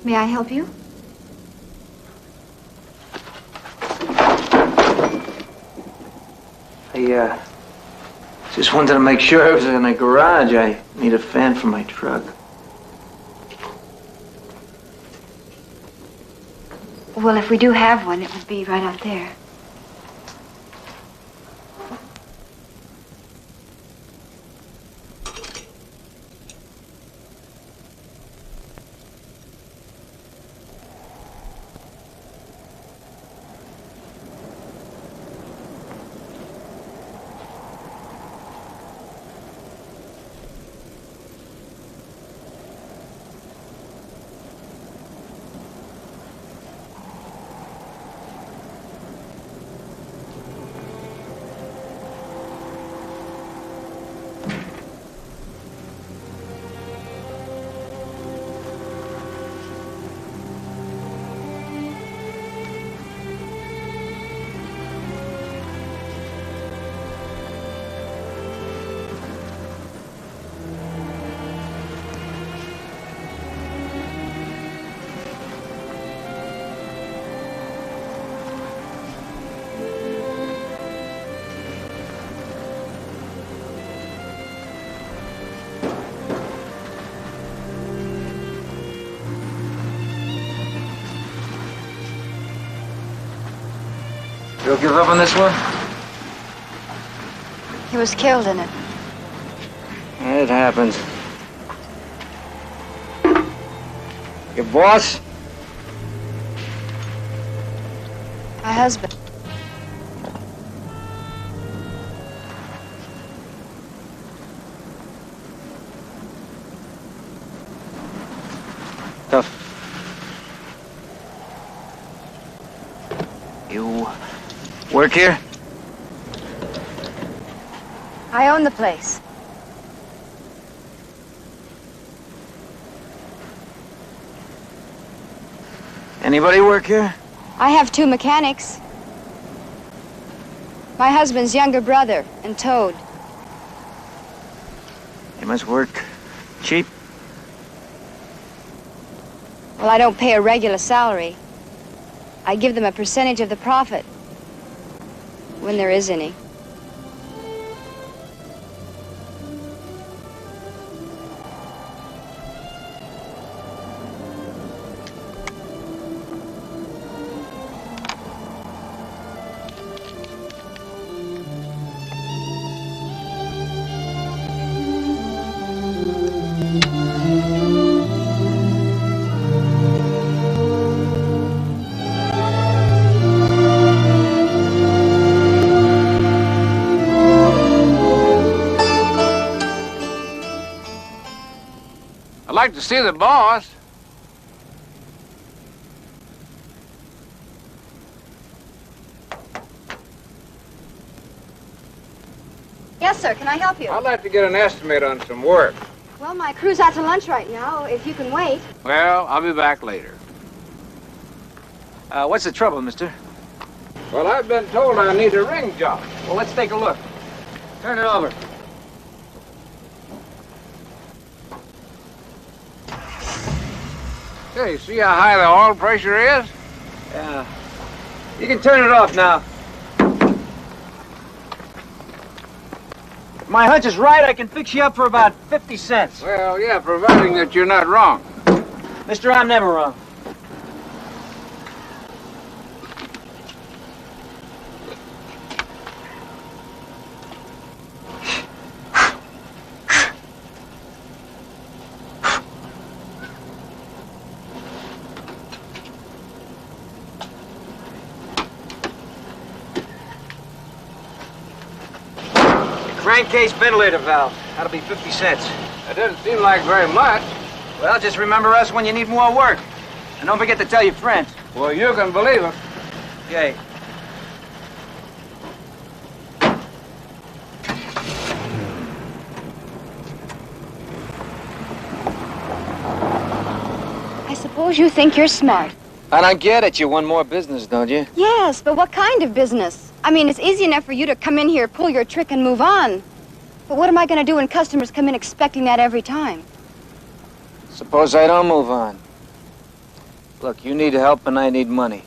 May I help you? I just wanted to make sure it was in the garage. I need a fan for my truck. Well, if we do have one, it would be right out there. You'll give up on this one? He was killed in it. It happens. Your boss? My husband. Tough. You work here? I own the place. Anybody work here? I have 2 mechanics. My husband's younger brother and Toad. They must work cheap. Well, I don't pay a regular salary. I give them a percentage of the profit, when there is any. I'd like to see the boss. Yes, sir. Can I help you? I'd like to get an estimate on some work. Well, my crew's out to lunch right now, if you can wait. Well, I'll be back later. What's the trouble, mister? Well, I've been told I need a ring job. Well, let's take a look. Turn it over. Hey, see how high the oil pressure is? Yeah. You can turn it off now. If my hunch is right, I can fix you up for about 50 cents. Well, yeah, providing that you're not wrong. Mister, I'm never wrong. Crankcase ventilator valve. That'll be 50 cents. That doesn't seem like very much. Well, just remember us when you need more work. And don't forget to tell your friends. Well, you can believe it. Okay. I suppose you think you're smart. I don't get it. You want more business, don't you? Yes, but what kind of business? I mean, it's easy enough for you to come in here, pull your trick, and move on. But what am I going to do when customers come in expecting that every time? Suppose I don't move on. Look, you need help and I need money.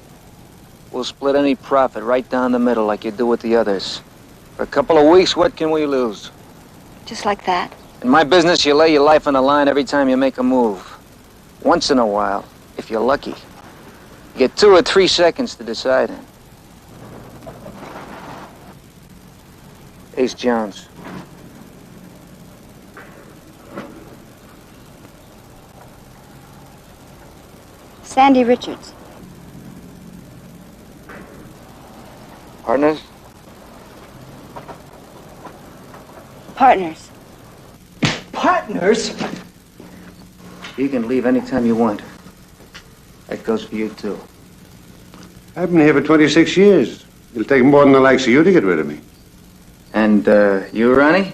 We'll split any profit right down the middle like you do with the others. For a couple of weeks, what can we lose? Just like that? In my business, you lay your life on the line every time you make a move. Once in a while, if you're lucky, you get 2 or 3 seconds to decide in. Ace Jones. Sandy Richards. Partners? Partners. Partners? You can leave anytime you want. That goes for you, too. I've been here for 26 years. It'll take more than the likes of you to get rid of me. And, you, Ronnie?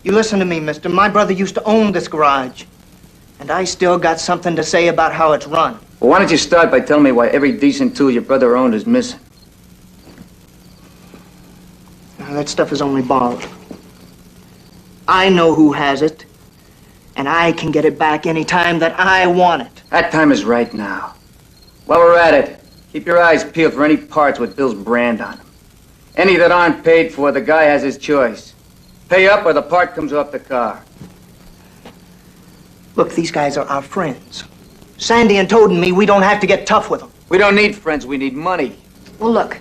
You listen to me, mister. My brother used to own this garage. And I still got something to say about how it's run. Well, why don't you start by telling me why every decent tool your brother owned is missing? Now, that stuff is only borrowed. I know who has it. And I can get it back any time that I want it. That time is right now. While we're at it, keep your eyes peeled for any parts with Bill's brand on them. Any that aren't paid for, the guy has his choice. Pay up or the part comes off the car. Look, these guys are our friends. Sandy and Toad and me, we don't have to get tough with them. We don't need friends, we need money. Well, look.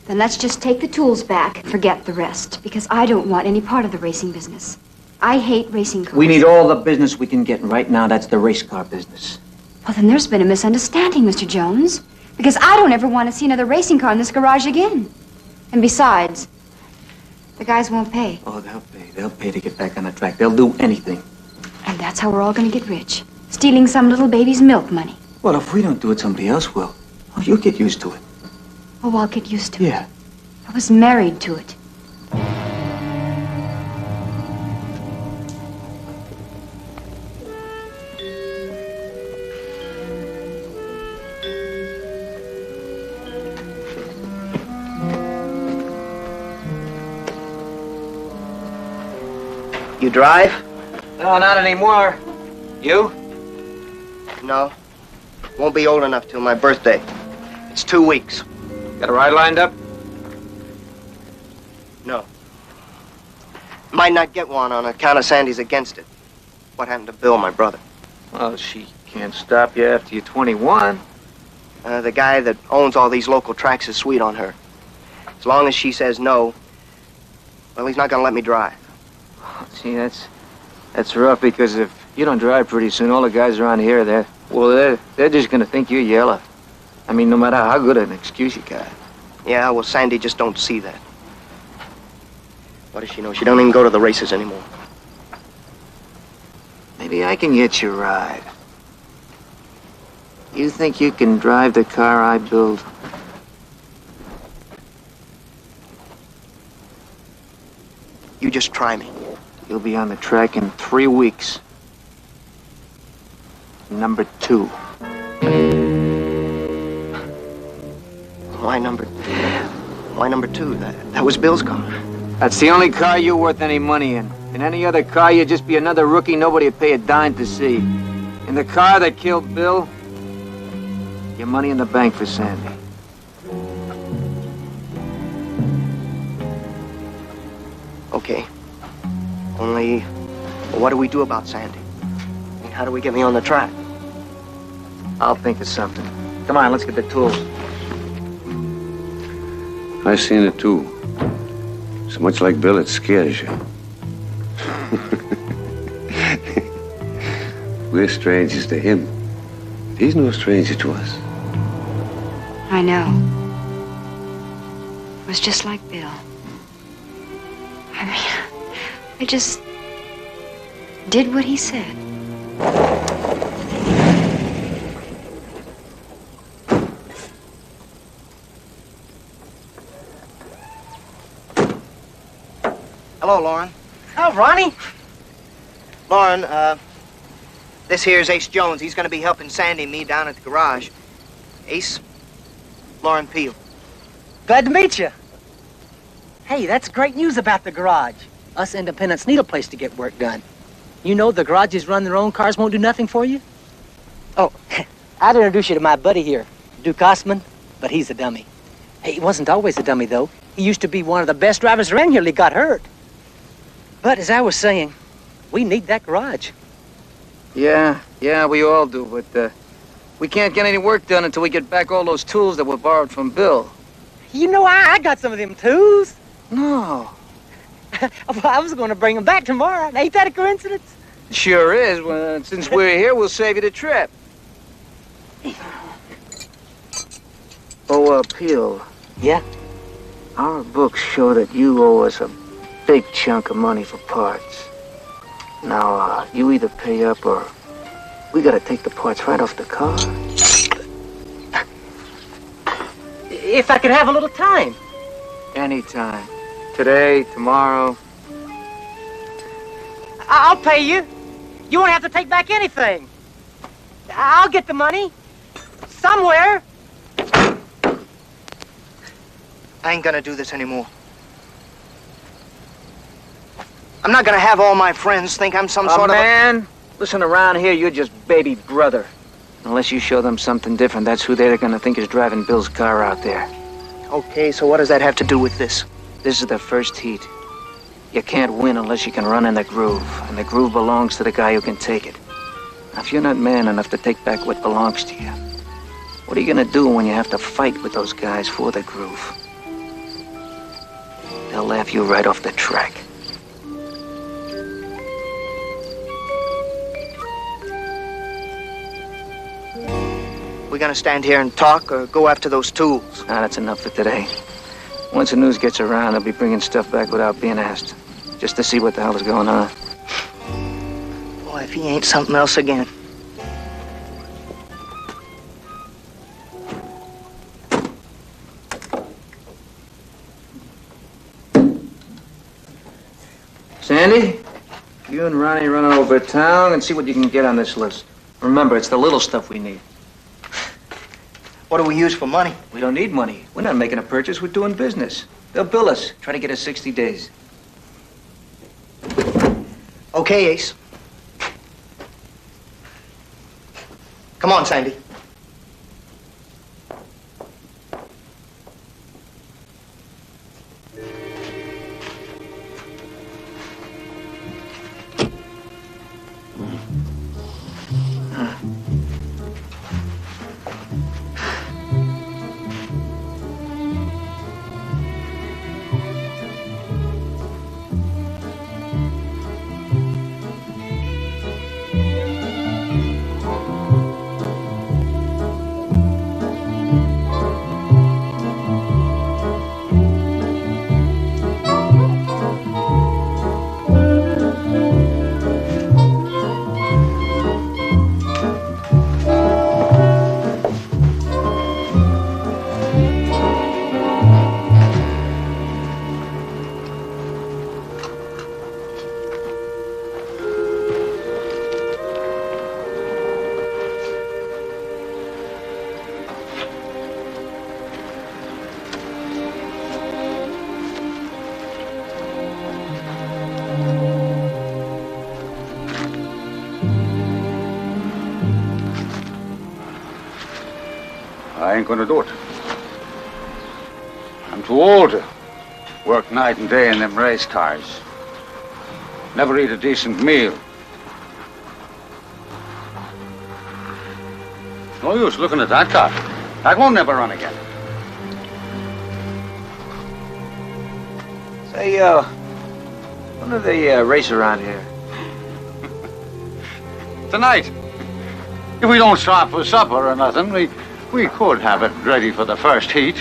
Then let's just take the tools back and forget the rest, because I don't want any part of the racing business. I hate racing cars. We need all the business we can get, and right now that's the race car business. Well, then there's been a misunderstanding, Mr. Jones, because I don't ever want to see another racing car in this garage again. And besides, the guys won't pay. Oh, they'll pay. They'll pay to get back on the track. They'll do anything. And that's how we're all going to get rich. Stealing some little baby's milk money. Well, if we don't do it, somebody else will. Oh, you'll get used to it. Oh, I'll get used to it. Yeah. I was married to it. You drive? No, not anymore. You? No. Won't be old enough till my birthday. It's 2 weeks. Got a ride lined up? No. Might not get one on account of Sandy's against it. What happened to Bill, my brother? Well, she can't stop you after you're 21. The guy that owns all these local tracks is sweet on her. As long as she says no, well, he's not gonna let me drive. See, that's rough, because if you don't drive pretty soon, all the guys around here, they're just gonna think you're yellow. I mean, no matter how good an excuse you got. Yeah, well, Sandy just don't see that. What does she know? She don't even go to the races anymore. Maybe I can get you a ride. You think you can drive the car I build? You just try me. You'll be on the track in 3 weeks. Number 2. Why number 2? That was Bill's car. That's the only car you're worth any money in. In any other car, you'd just be another rookie nobody'd pay a dime to see. In the car that killed Bill, your money in the bank for Sandy. Okay. Only, well, what do we do about Sandy? I mean, how do we get me on the track? I'll think of something. Come on, let's get the tools. I've seen it too. So much like Bill, it scares you. We're strangers to him. He's no stranger to us. I know. It was just like Bill. I mean, I just did what he said. Hello, Lauren. Oh, Ronnie. Lauren, this here's Ace Jones. He's gonna be helping Sandy and me down at the garage. Ace, Lauren Peel. Glad to meet you. Hey, that's great news about the garage. Us independents need a place to get work done. You know the garages run their own cars won't do nothing for you? Oh, I'd introduce you to my buddy here, Duke Osman, but he's a dummy. Hey, he wasn't always a dummy, though. He used to be one of the best drivers around here till he got hurt. But as I was saying, we need that garage. Yeah, we all do, but we can't get any work done until we get back all those tools that were borrowed from Bill. You know, I got some of them tools. No. I was going to bring them back tomorrow. Ain't that a coincidence? Sure is. Well, since we're here, we'll save you the trip. Oh, Peel. Yeah? Our books show that you owe us a big chunk of money for parts. Now, you either pay up or we gotta take the parts right off the car. If I could have a little time. Anytime. Today, tomorrow. I'll pay you. You won't have to take back anything. I'll get the money. Somewhere. I ain't gonna do this anymore. I'm not gonna have all my friends think I'm some sort of a... Man, listen, around here, you're just baby brother. Unless you show them something different, that's who they're gonna think is driving Bill's car out there. Okay, so what does that have to do with this? This is the first heat. You can't win unless you can run in the groove, and the groove belongs to the guy who can take it. Now, if you're not man enough to take back what belongs to you, what are you gonna do when you have to fight with those guys for the groove? they'll laugh you right off the track. We gonna stand here and talk or go after those tools? Nah, that's enough for today. Once the news gets around, they'll be bringing stuff back without being asked. Just to see what the hell is going on. Boy, if he ain't something else again. Sandy, you and Ronnie run over town and see what you can get on this list. Remember, it's the little stuff we need. What do we use for money? We don't need money. We're not making a purchase, we're doing business. They'll bill us. Try to get us 60 days. Okay, Ace. Come on, Sandy. I ain't gonna do it. I'm too old to work night and day in them race cars. Never eat a decent meal. No use looking at that car. That won't never run again. Say, when do they race around here? Tonight. If we don't stop for supper or nothing, we could have it ready for the first heat.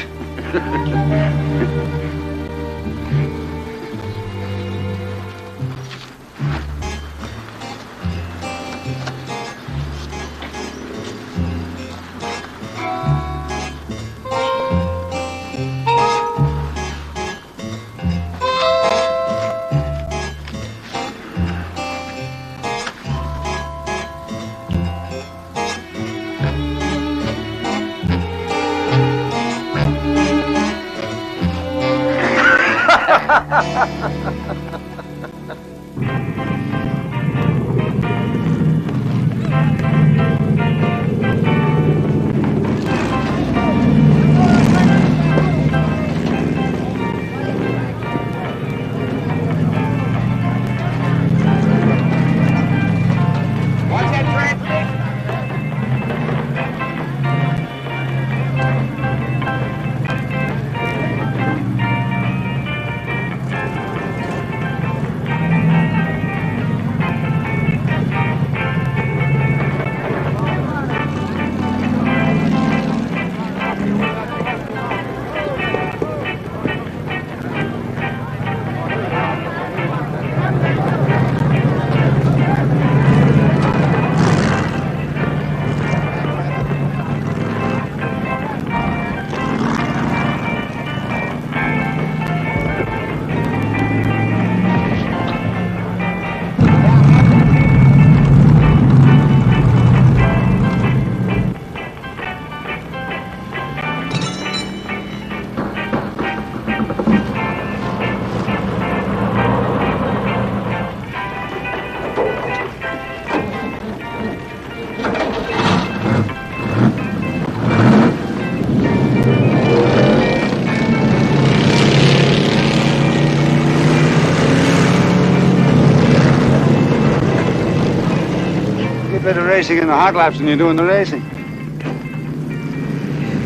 Better racing in the hot laps than you do in the racing.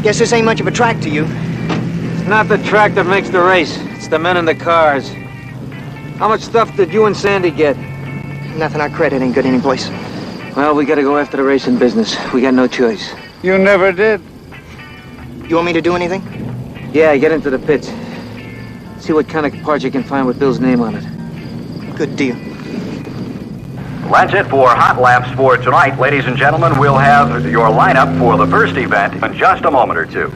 Guess this ain't much of a track to you. It's not the track that makes the race. It's It's the men in the cars. How much stuff did you and Sandy get? Nothing. Our credit ain't good anyplace. Well, we gotta go after the racing business. We got no choice. You never did. You want me to do anything? Yeah, get into the pits. See what kind of parts you can find with Bill's name on it. Good deal. That's it for Hot Laps for tonight. Ladies and gentlemen, we'll have your lineup for the first event in just a moment or two.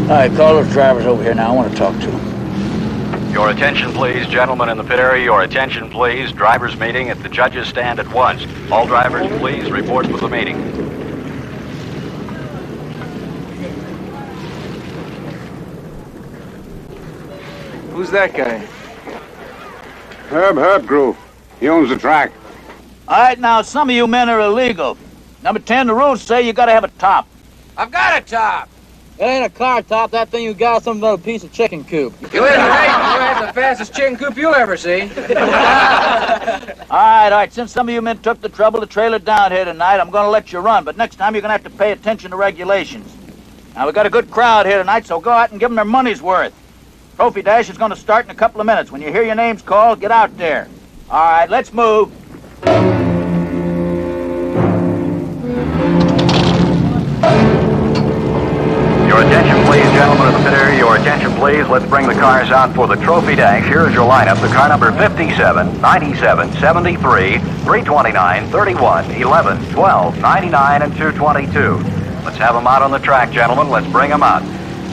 All right, call those drivers over here now. I want to talk to them. Your attention, please, gentlemen in the pit area. Your attention, please. Drivers meeting at the judges' stand at once. All drivers, please report for the meeting. Who's that guy? Herb Groove. He owns the track. All right, now, some of you men are illegal. Number 10, the rules say you got to have a top. I've got a top. It ain't a car top. That thing you got is something about a piece of chicken coop. You ain't the fastest chicken coop you'll ever see. All right. Since some of you men took the trouble to trail it down here tonight, I'm going to let you run. But next time, you're going to have to pay attention to regulations. Now, we got a good crowd here tonight, so go out and give them their money's worth. Trophy Dash is going to start in a couple of minutes. When you hear your names called, get out there. All right, let's move. Your attention, please, gentlemen of the pit area. Your attention, please. Let's bring the cars out for the Trophy Dash. Here is your lineup. The car number 57, 97, 73, 329, 31, 11, 12, 99, and 222. Let's have them out on the track, gentlemen. Let's bring them out.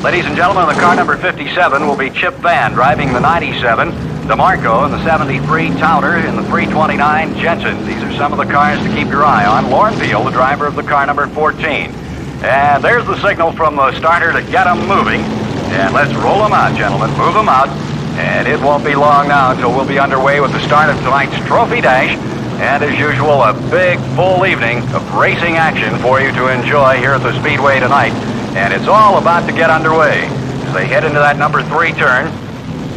Ladies and gentlemen, the car number 57 will be Chip Van driving the 97, DeMarco in the 73, Towner in the 329, Jensen. These are some of the cars to keep your eye on. Lauren Beal, the driver of the car number 14. And there's the signal from the starter to get them moving. And let's roll them out, gentlemen. Move them out. And it won't be long now until we'll be underway with the start of tonight's Trophy Dash. And as usual, a big, full evening of racing action for you to enjoy here at the Speedway tonight. And it's all about to get underway. As they head into that number 3 turn,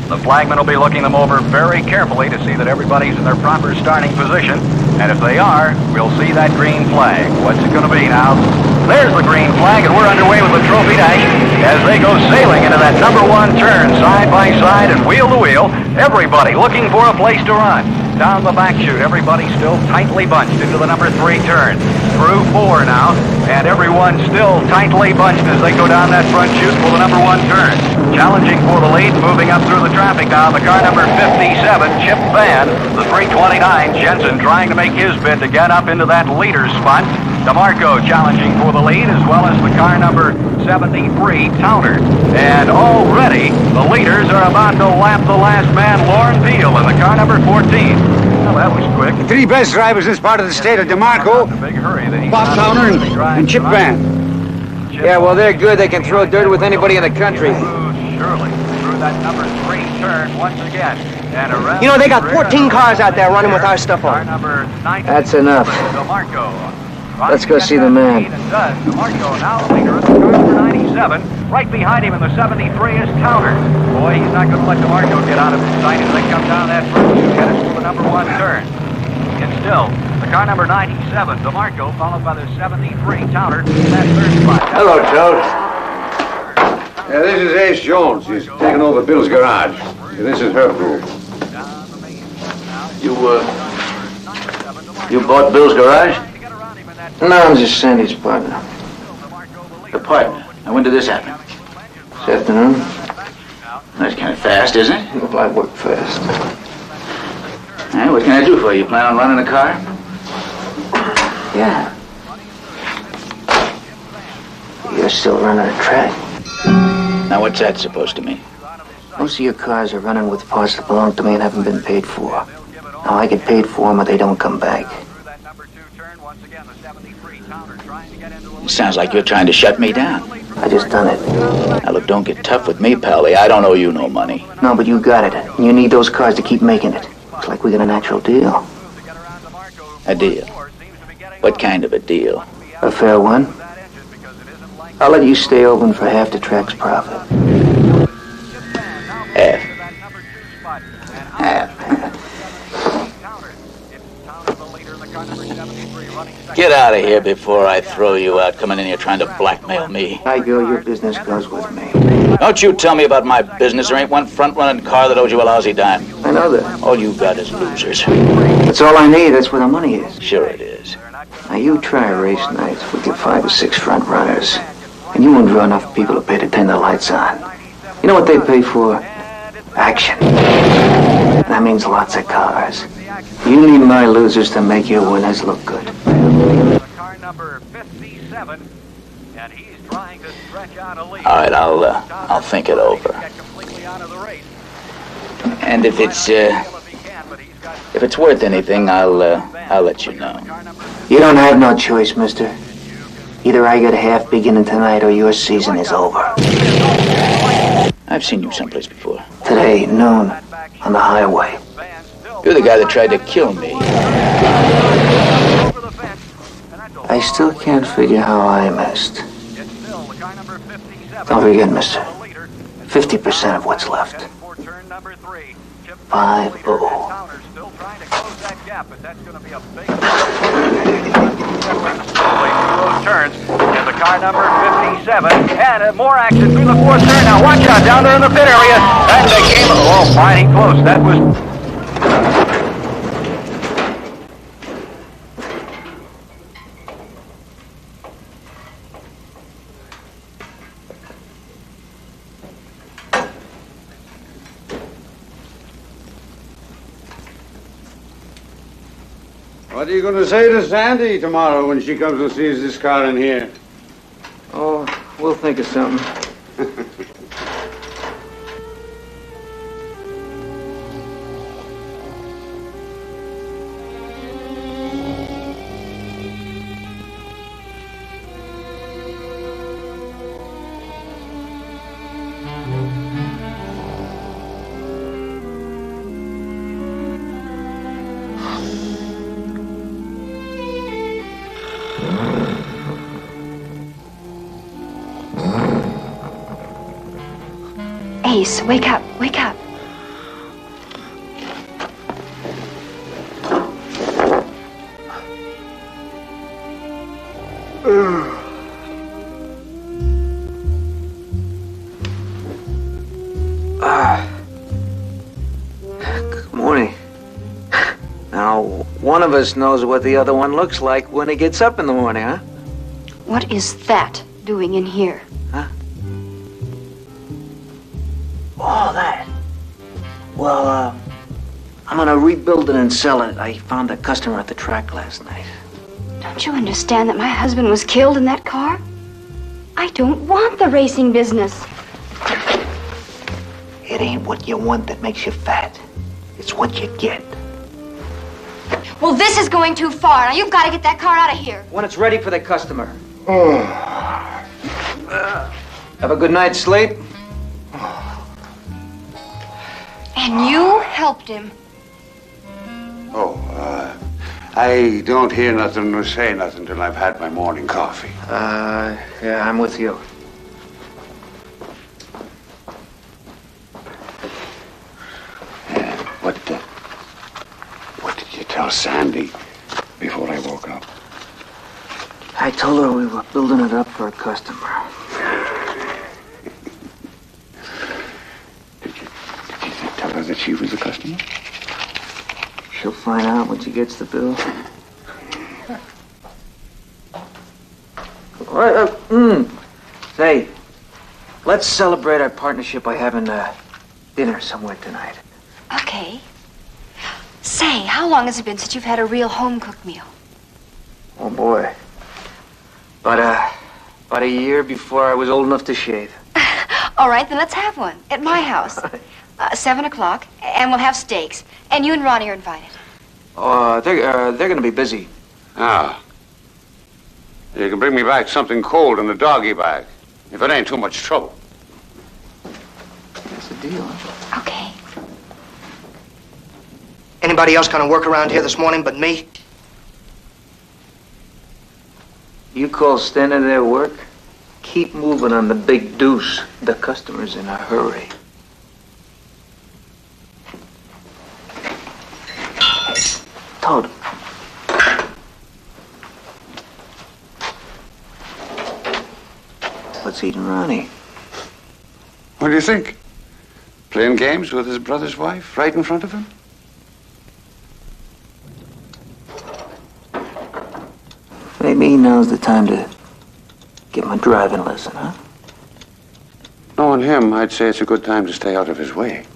the flagman will be looking them over very carefully to see that everybody's in their proper starting position. And if they are, we'll see that green flag. What's it going to be now? There's the green flag, and we're underway with the Trophy Dash as they go sailing into that number 1 turn, side by side and wheel to wheel. Everybody looking for a place to run. Down the back chute, everybody still tightly bunched into the number 3 turn. Through 4 now, and everyone still tightly bunched as they go down that front chute for the number 1 turn. Challenging for the lead, moving up through the traffic now, the car number 57, Chip Van. The 329, Jensen, trying to make his bid to get up into that leader's spot. DeMarco challenging for the lead, as well as the car number 73, Towner. And already, the leaders are about to lap the last man, Lauren Beal, in the car number 14. Well, that was quick. The 3 best drivers in this part of the state are DeMarco, Bob Towner, and Chip Van. Yeah, well, they're good. They can throw dirt with anybody in the country. Surely through that number 3 turn once again. And around You know, they got 14 cars out there running with our stuff on. That's enough. Let's go see the man. DeMarco now leader of the car number 97. Right behind him in the 73 is Towner. Boy, he's not going to let DeMarco get out of his sight as they come down that front to get us to the number 1 turn. And still, the car number 97, DeMarco, followed by the 73, Towner, in that 3rd spot. Hello, Joe. Yeah, this is Ace Jones. He's taking over Bill's garage. And this is Herb Groove. You bought Bill's garage? No, I'm just Sandy's partner. The partner. Now, when did this happen? This afternoon. That's kind of fast, isn't it? Well, I work fast. Hey, what can I do for you? You plan on running a car? Yeah. You're still running a track. Now, what's that supposed to mean? Most of your cars are running with parts that belong to me and haven't been paid for. Now, I get paid for them or they don't come back. It sounds like you're trying to shut me down. I just done it. Now, look, don't get tough with me, Pally. I don't owe you no money. No, but you got it. You need those cars to keep making it. Looks like we got a natural deal. A deal? What kind of a deal? A fair one. I'll let you stay open for half the track's profit. Half. Half. Get out of here before I throw you out coming in here trying to blackmail me. I go, your business goes with me. Don't you tell me about my business. There ain't one front-running car that owes you a lousy dime. I know that. All you got is losers. That's all I need. That's where the money is. Sure it is. Now, you try race nights. We get 5 or 6 front runners. And you won't draw enough people to pay to turn the lights on. You know what they pay for? Action. That means lots of cars. You need my losers to make your winners look good. Car number 57, and he's trying to stretch out a lead. All right, I'll think it over. And if it's worth anything, I'll let you know. You don't have no choice, mister. Either I get a half beginning tonight or your season is over. I've seen you someplace before. Today, noon, on the highway. You're the guy that tried to kill me. I still can't figure how I missed. Don't forget, mister. 50% of what's left. 5-0. Turns in the car number 57, and more action through the fourth turn. Now watch out down there in the pit area. And they came mighty close. That was. What are you going to say to Sandy tomorrow when she comes and sees this car in here? Oh, we'll think of something. Ace, wake up, wake up. Good morning. Now, one of us knows what the other one looks like when he gets up in the morning, huh? What is that doing in here? Huh? Oh, that. Well, I'm gonna rebuild it and sell it. I found a customer at the track last night. Don't you understand that my husband was killed in that car? I don't want the racing business. It ain't what you want that makes you fat. It's what you get. Well, this is going too far. Now, you've got to get that car out of here. When it's ready for the customer. Have a good night's sleep. And you helped him. I don't hear nothing or say nothing till I've had my morning coffee. Yeah, I'm with you. What did you tell Sandy before I woke up? I told her we were building it up for a customer. Did you tell her that she was a customer? She'll find out when she gets the bill. Say, let's celebrate our partnership by having dinner somewhere tonight. Okay. Say, how long has it been since you've had a real home-cooked meal? Oh, boy. About a year before I was old enough to shave. All right, then let's have one at my house. 7 o'clock, and we'll have steaks. And you and Ronnie are invited. They're going to be busy. Ah. You can bring me back something cold in the doggy bag, if it ain't too much trouble. That's the deal. Okay. Anybody else gonna work around here this morning but me? You call standing there work? Keep moving on the big deuce. The customer's in a hurry. Toad. What's eating Ronnie? What do you think? Playing games with his brother's wife right in front of him? Maybe now's the time to get my driving lesson, huh? Knowing him, I'd say it's a good time to stay out of his way.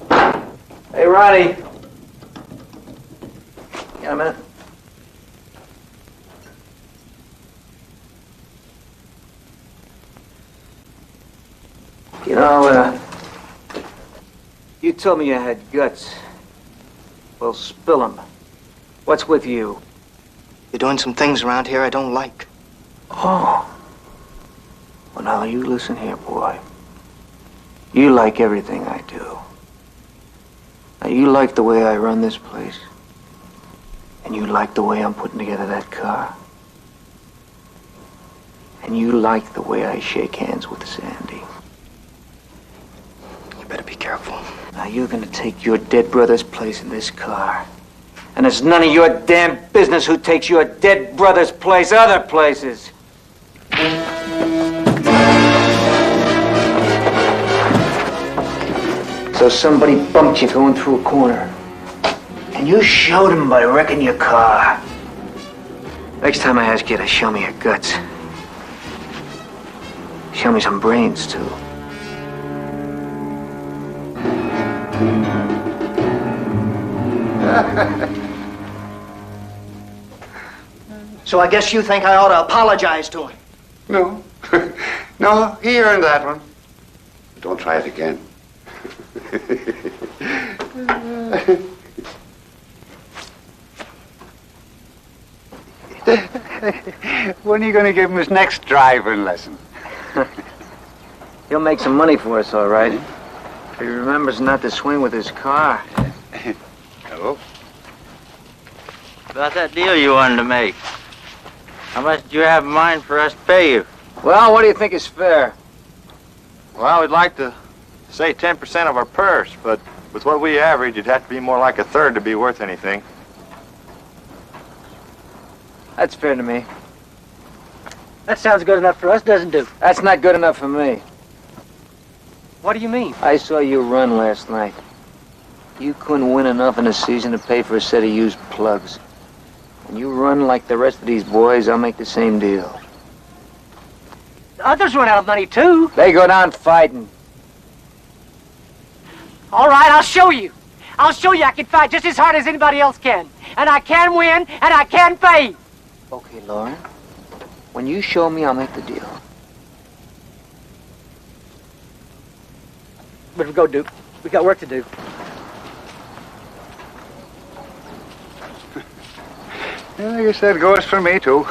Hey, Ronnie. Got a minute? You know, you told me you had guts. Well, spill 'em. What's with you? You're doing some things around here I don't like. Oh. Well, now, you listen here, boy. You like everything I do. Now, you like the way I run this place. And you like the way I'm putting together that car. And you like the way I shake hands with Sandy. You better be careful. Now, you're gonna take your dead brother's place in this car. And it's none of your damn business who takes your dead brother's place other places. So somebody bumped you going through a corner. And you showed him by wrecking your car. Next time I ask you to show me your guts, show me some brains, too. So I guess you think I ought to apologize to him. No. No, he earned that one. Don't try it again. When are you going to give him his next driving lesson? He'll make some money for us, all right. If he remembers not to swing with his car. Hello? About that deal you wanted to make. How much do you have in mind for us to pay you? Well, what do you think is fair? Well, we'd like to say 10% of our purse, but with what we average, it'd have to be more like a third to be worth anything. That's fair to me. That sounds good enough for us, doesn't it? That's not good enough for me. What do you mean? I saw you run last night. You couldn't win enough in a season to pay for a set of used plugs. When you run like the rest of these boys, I'll make the same deal. Others run out of money, too. They go down fighting. All right, I'll show you. I'll show you I can fight just as hard as anybody else can. And I can win, and I can pay. Okay, Lauren. When you show me, I'll make the deal. But we go, Duke. We got work to do. Yeah, I guess that goes for me, too.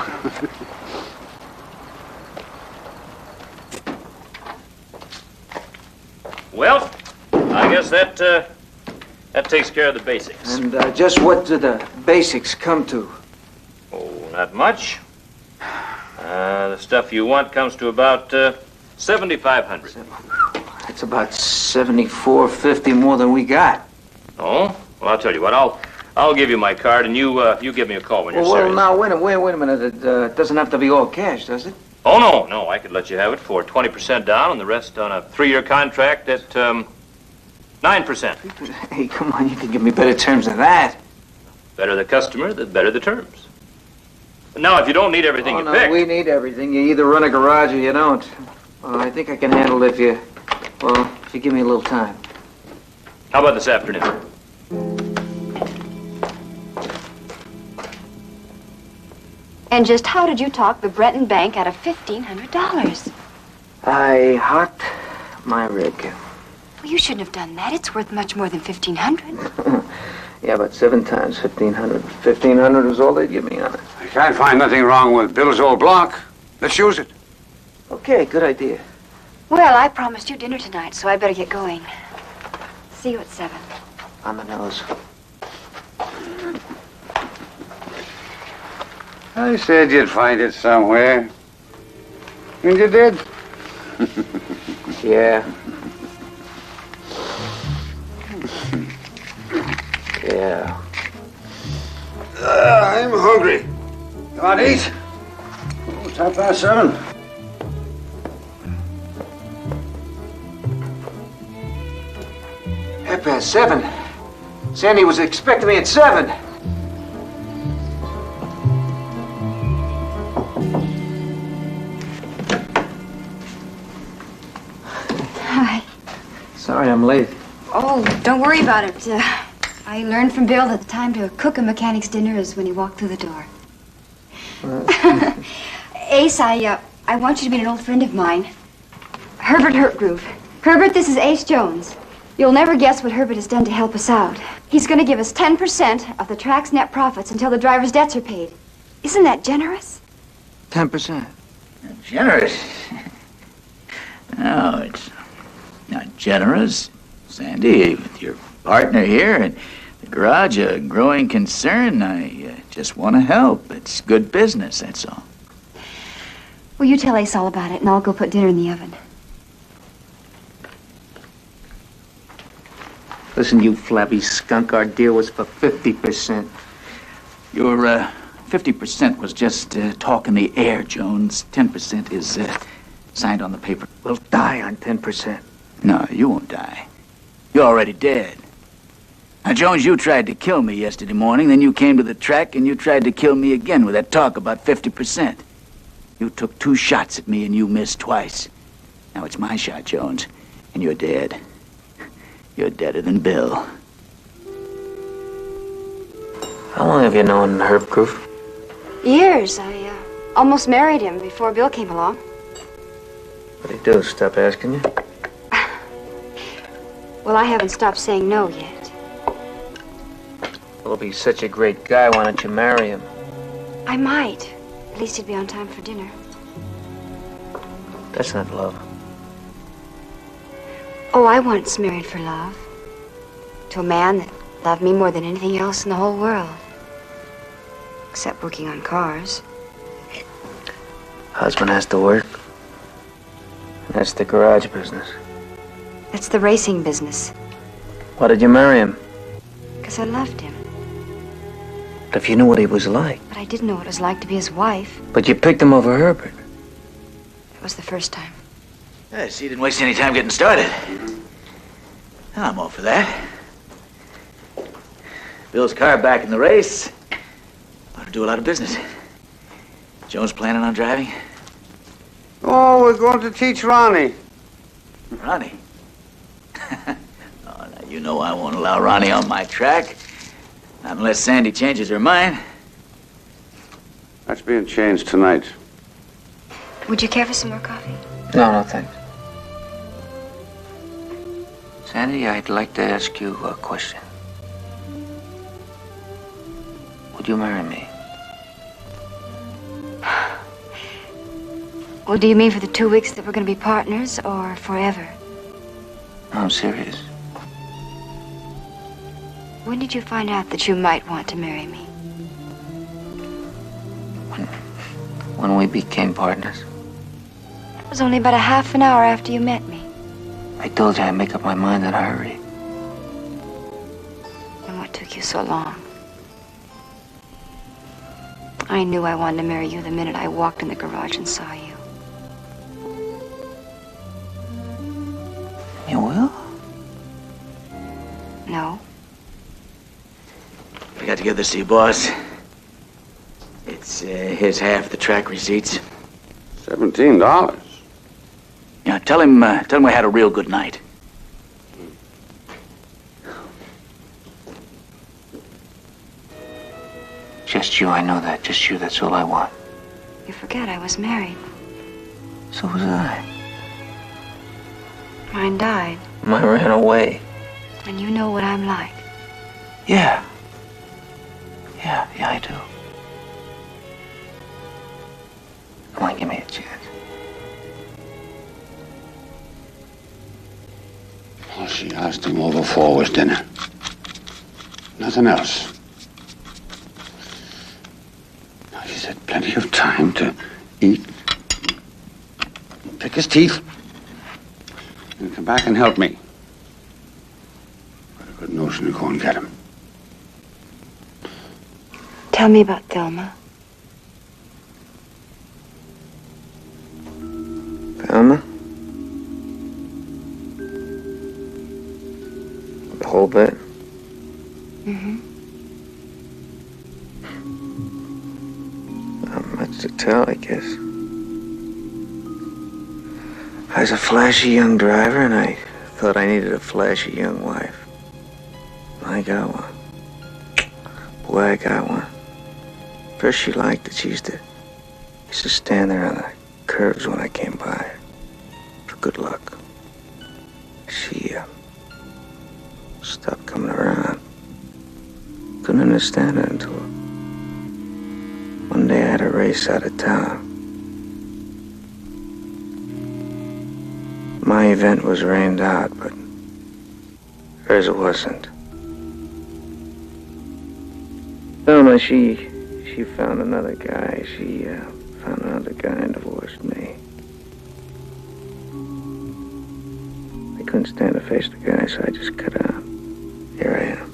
Well, I guess that takes care of the basics. And just what do the basics come to? Oh, not much. The stuff you want comes to about $7,500. That's about $74.50 more than we got. Oh, well, I'll tell you what. I'll give you my card, and you give me a call when you're Well, serious. now wait a minute. It doesn't have to be all cash, does it? Oh, no. I could let you have it for 20% down, and the rest on a 3-year contract at 9%. Hey, come on, you can give me better terms than that. Better the customer, the better the terms. Now, if you don't need everything you pick. We need everything. You either run a garage or you don't. Well, I think I can handle it if you give me a little time. How about this afternoon? And just how did you talk the Breton Bank out of $1,500? I hocked my rig. Well, you shouldn't have done that. It's worth much more than $1,500. Yeah, but 7 times 1,500. 1,500 was all they'd give me on it. I can't find nothing wrong with Bill's old block. Let's use it. Okay, good idea. Well, I promised you dinner tonight, so I better get going. See you at 7. On the nose. I said you'd find it somewhere. And you did. Yeah. Yeah. I'm hungry. You want to eat? It's 7:30. Half past 7. Sandy was expecting me at 7. Hi. Sorry I'm late. Oh, don't worry about it. I learned from Bill that the time to cook a mechanic's dinner is when he walked through the door. Ace, I want you to meet an old friend of mine, Herbert Hurtgroove. Herbert, this is Ace Jones. You'll never guess what Herbert has done to help us out. He's going to give us 10% of the track's net profits until the driver's debts are paid. Isn't that generous? 10%. Generous? No, it's not generous. Sandy, with your partner here and the garage a growing concern, I just want to help. It's good business, that's all. Well, you tell Ace all about it, and I'll go put dinner in the oven. Listen, you flabby skunk, our deal was for 50%. Your 50% was just talk in the air, Jones. 10% is signed on the paper. We'll die on 10%. No, you won't die. You're already dead. Now, Jones, you tried to kill me yesterday morning, then you came to the track and you tried to kill me again with that talk about 50%. You took 2 shots at me and you missed twice. Now it's my shot, Jones, and you're dead. You're deader than Bill. How long have you known Herb Groove? Years. I almost married him before Bill came along. What'd he do, stop asking you? Well, I haven't stopped saying no yet. Well, if he's such a great guy, why don't you marry him? I might. At least he'd be on time for dinner. That's not love. Oh, I once married for love. To a man that loved me more than anything else in the whole world. Except working on cars. Husband has to work. That's the garage business. That's the racing business. Why did you marry him? Because I loved him. But if you knew what he was like. But I didn't know what it was like to be his wife. But you picked him over Herbert. It was the first time. Yeah, see, you didn't waste any time getting started. I'm all for that. Bill's car back in the race. Ought to do a lot of business. Jones planning on driving? Oh, we're going to teach Ronnie. Ronnie? Oh, now, you know I won't allow Ronnie on my track. Not unless Sandy changes her mind. That's being changed tonight. Would you care for some more coffee? No, thanks. Sandy, I'd like to ask you a question. Would you marry me? Well, do you mean for the 2 weeks that we're going to be partners, or forever? No, I'm serious. When did you find out that you might want to marry me? When we became partners. It was only about a half an hour after you met me. I told you I'd make up my mind in a hurry. And what took you so long? I knew I wanted to marry you the minute I walked in the garage and saw you. You will? No. I got to give this to you, boss. It's his half the track receipts. $17. Yeah, tell him we had a real good night. Just you, I know that. Just you, that's all I want. You forget I was married. So was I. Mine died. Mine ran away. And you know what I'm like. Yeah. Yeah, I do. Come on, give me a chance. All she asked him over for was dinner. Nothing else. Now, he's had plenty of time to eat, pick his teeth, and come back and help me. Got a good notion to go and get him. Tell me about Thelma. Alma? The whole bit? Mm-hmm. Not much to tell, I guess. I was a flashy young driver, and I thought I needed a flashy young wife. I got one. Boy, I got one. First she liked it. She used to stand there on the curves when I came by her. For good luck. She stopped coming around. Couldn't understand it until one day I had a race out of town. My event was rained out, but hers wasn't. Thelma, she found another guy. She found another guy and divorced me. I couldn't stand to face the guy, so I just cut out. Here I am.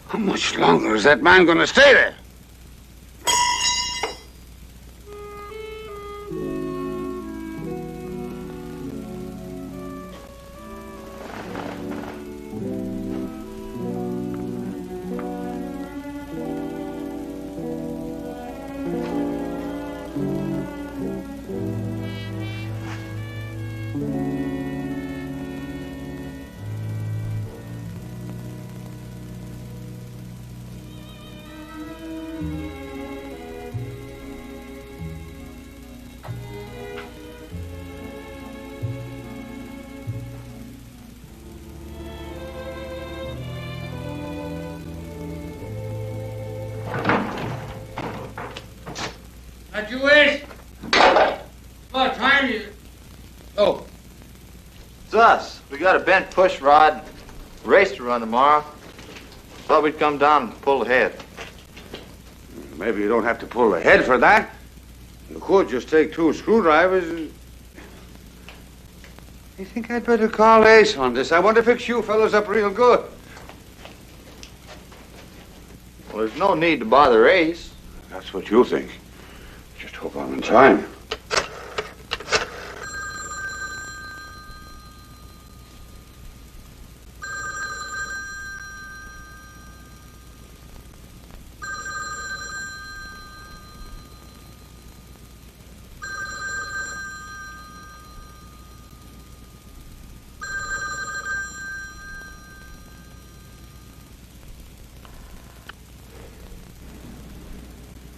How much longer is that man going to stay there? That you is? What time you? Oh. It's us. We got a bent push rod race to run tomorrow. Thought we'd come down and pull ahead. Maybe you don't have to pull the head for that. You could just take 2 screwdrivers and... I think I'd better call Ace on this. I want to fix you fellows up real good. Well, there's no need to bother Ace. That's what you think. Just hope I'm in time.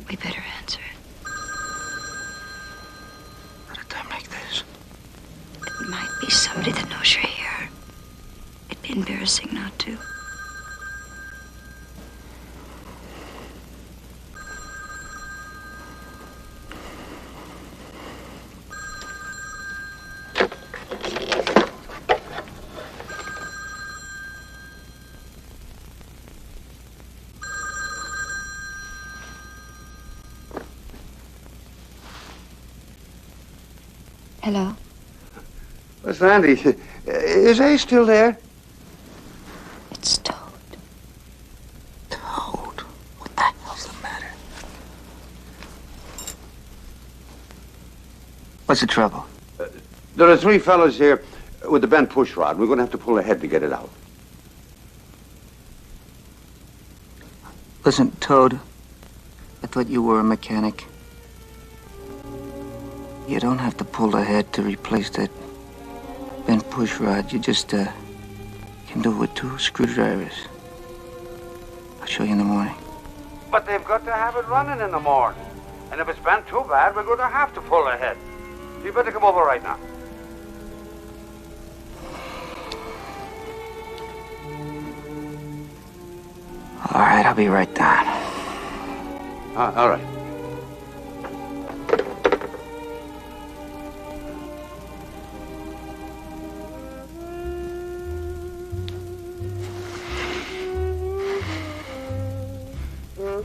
We better answer it. At a time like this. It might be somebody that knows you're here. It'd be embarrassing not to. Hello? What's Andy? Is Ace still there? It's Toad. Toad? What the hell's the matter? What's the trouble? There are 3 fellows here with the bent push rod. We're going to have to pull ahead to get it out. Listen, Toad, I thought you were a mechanic. You don't have to pull the head to replace that bent push rod. You just, can do it with 2 screwdrivers. I'll show you in the morning. But they've got to have it running in the morning. And if it's bent too bad, we're going to have to pull ahead. You better come over right now. All right, I'll be right down. All right. We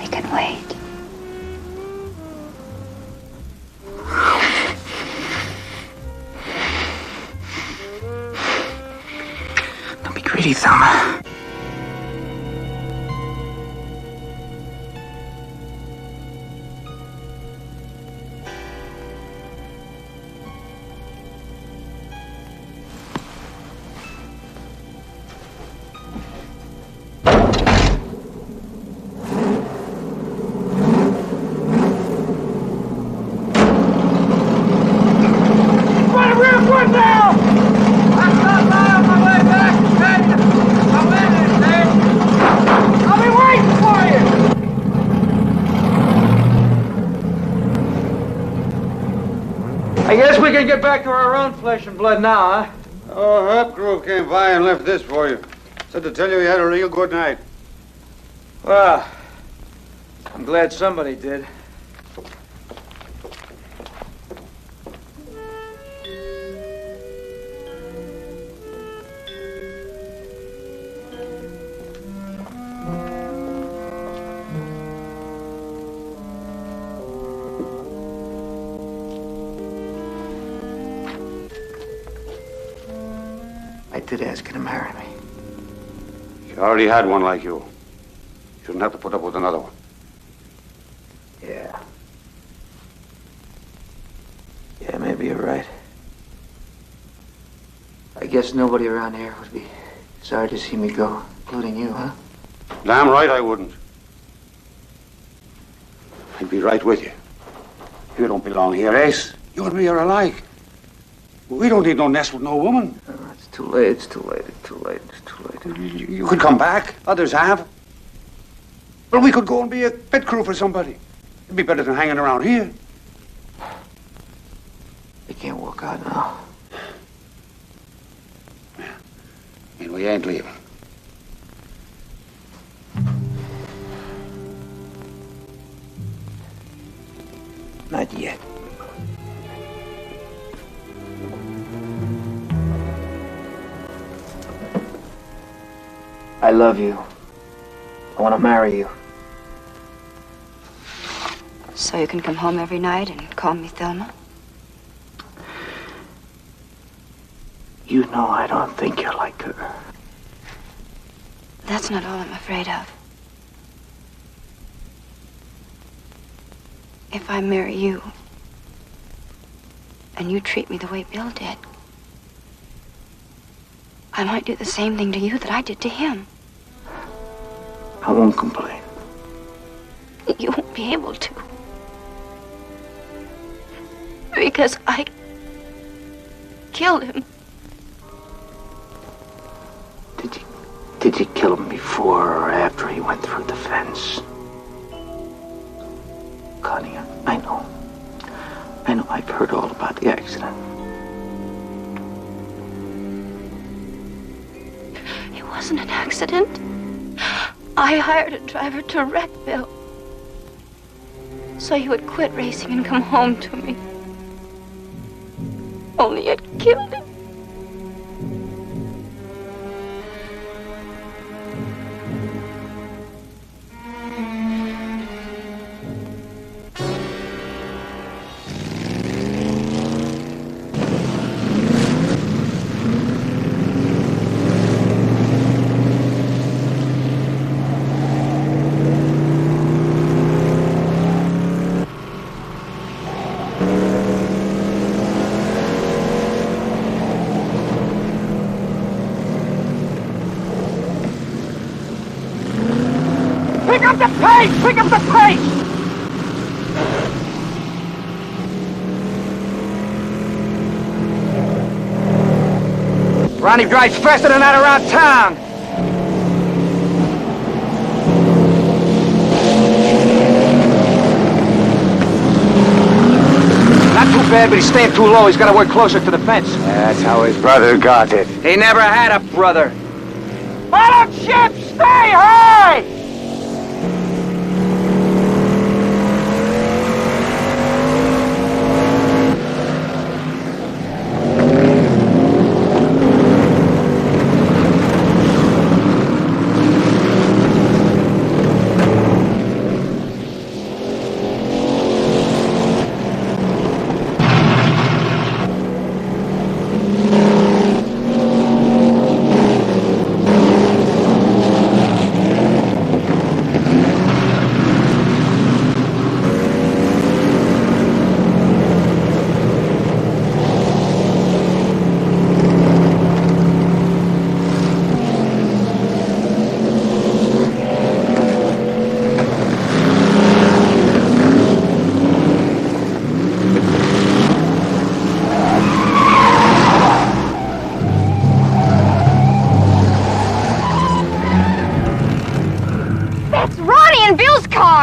can wait. Don't be greedy, Thelma. I guess we can get back to our own flesh and blood now, huh? Oh, Hopgrove came by and left this for you. Said to tell you he had a real good night. Well, I'm glad somebody did. I did ask you to marry me. You already had one like you. Shouldn't have to put up with another one. Yeah. Yeah, maybe you're right. I guess nobody around here would be sorry to see me go, including you, huh? Damn right I wouldn't. I'd be right with you. You don't belong here, Ace. You and me are alike. We don't need no nest with no woman. Oh, it's too late, it's too late, it's too late, it's too late. You could come back. Others have. Well, we could go and be a pit crew for somebody. It'd be better than hanging around here. It can't work out now. Yeah. And we ain't leaving. Not yet. I love you. I want to marry you. So you can come home every night and call me Thelma? You know I don't think you're like her. That's not all I'm afraid of. If I marry you, and you treat me the way Bill did, I might do the same thing to you that I did to him. I won't complain. You won't be able to. Because I killed him. Did you kill him before or after he went through the fence? Connie, I know. I've heard all about the accident. It wasn't an accident. I hired a driver to wreck Bill, so he would quit racing and come home to me. Only it killed him. Pick up the pace! Pick up the pace! Ronnie drives faster than that around town. Not too bad, but he's staying too low. He's got to work closer to the fence. That's how his brother got it. He never had a brother. Bottom ship, stay high!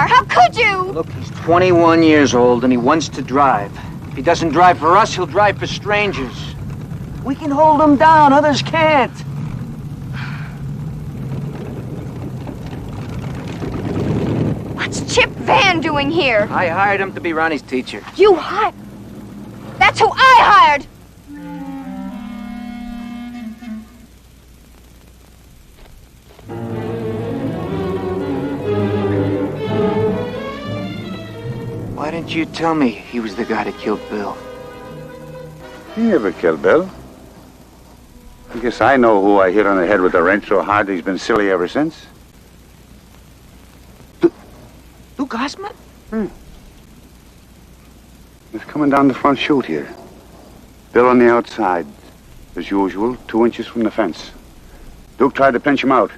How could you? Look, he's 21 years old and he wants to drive. If he doesn't drive for us, he'll drive for strangers. We can hold him down, others can't. What's Chip Van doing here? I hired him to be Ronnie's teacher. You hired? That's who I hired! Why didn't you tell me he was the guy that killed Bill? He never killed Bill. I guess I know who I hit on the head with a wrench so hard that he's been silly ever since. Lou Gossman? He's coming down the front chute here. Bill on the outside, as usual, 2 inches from the fence. Duke tried to pinch him out.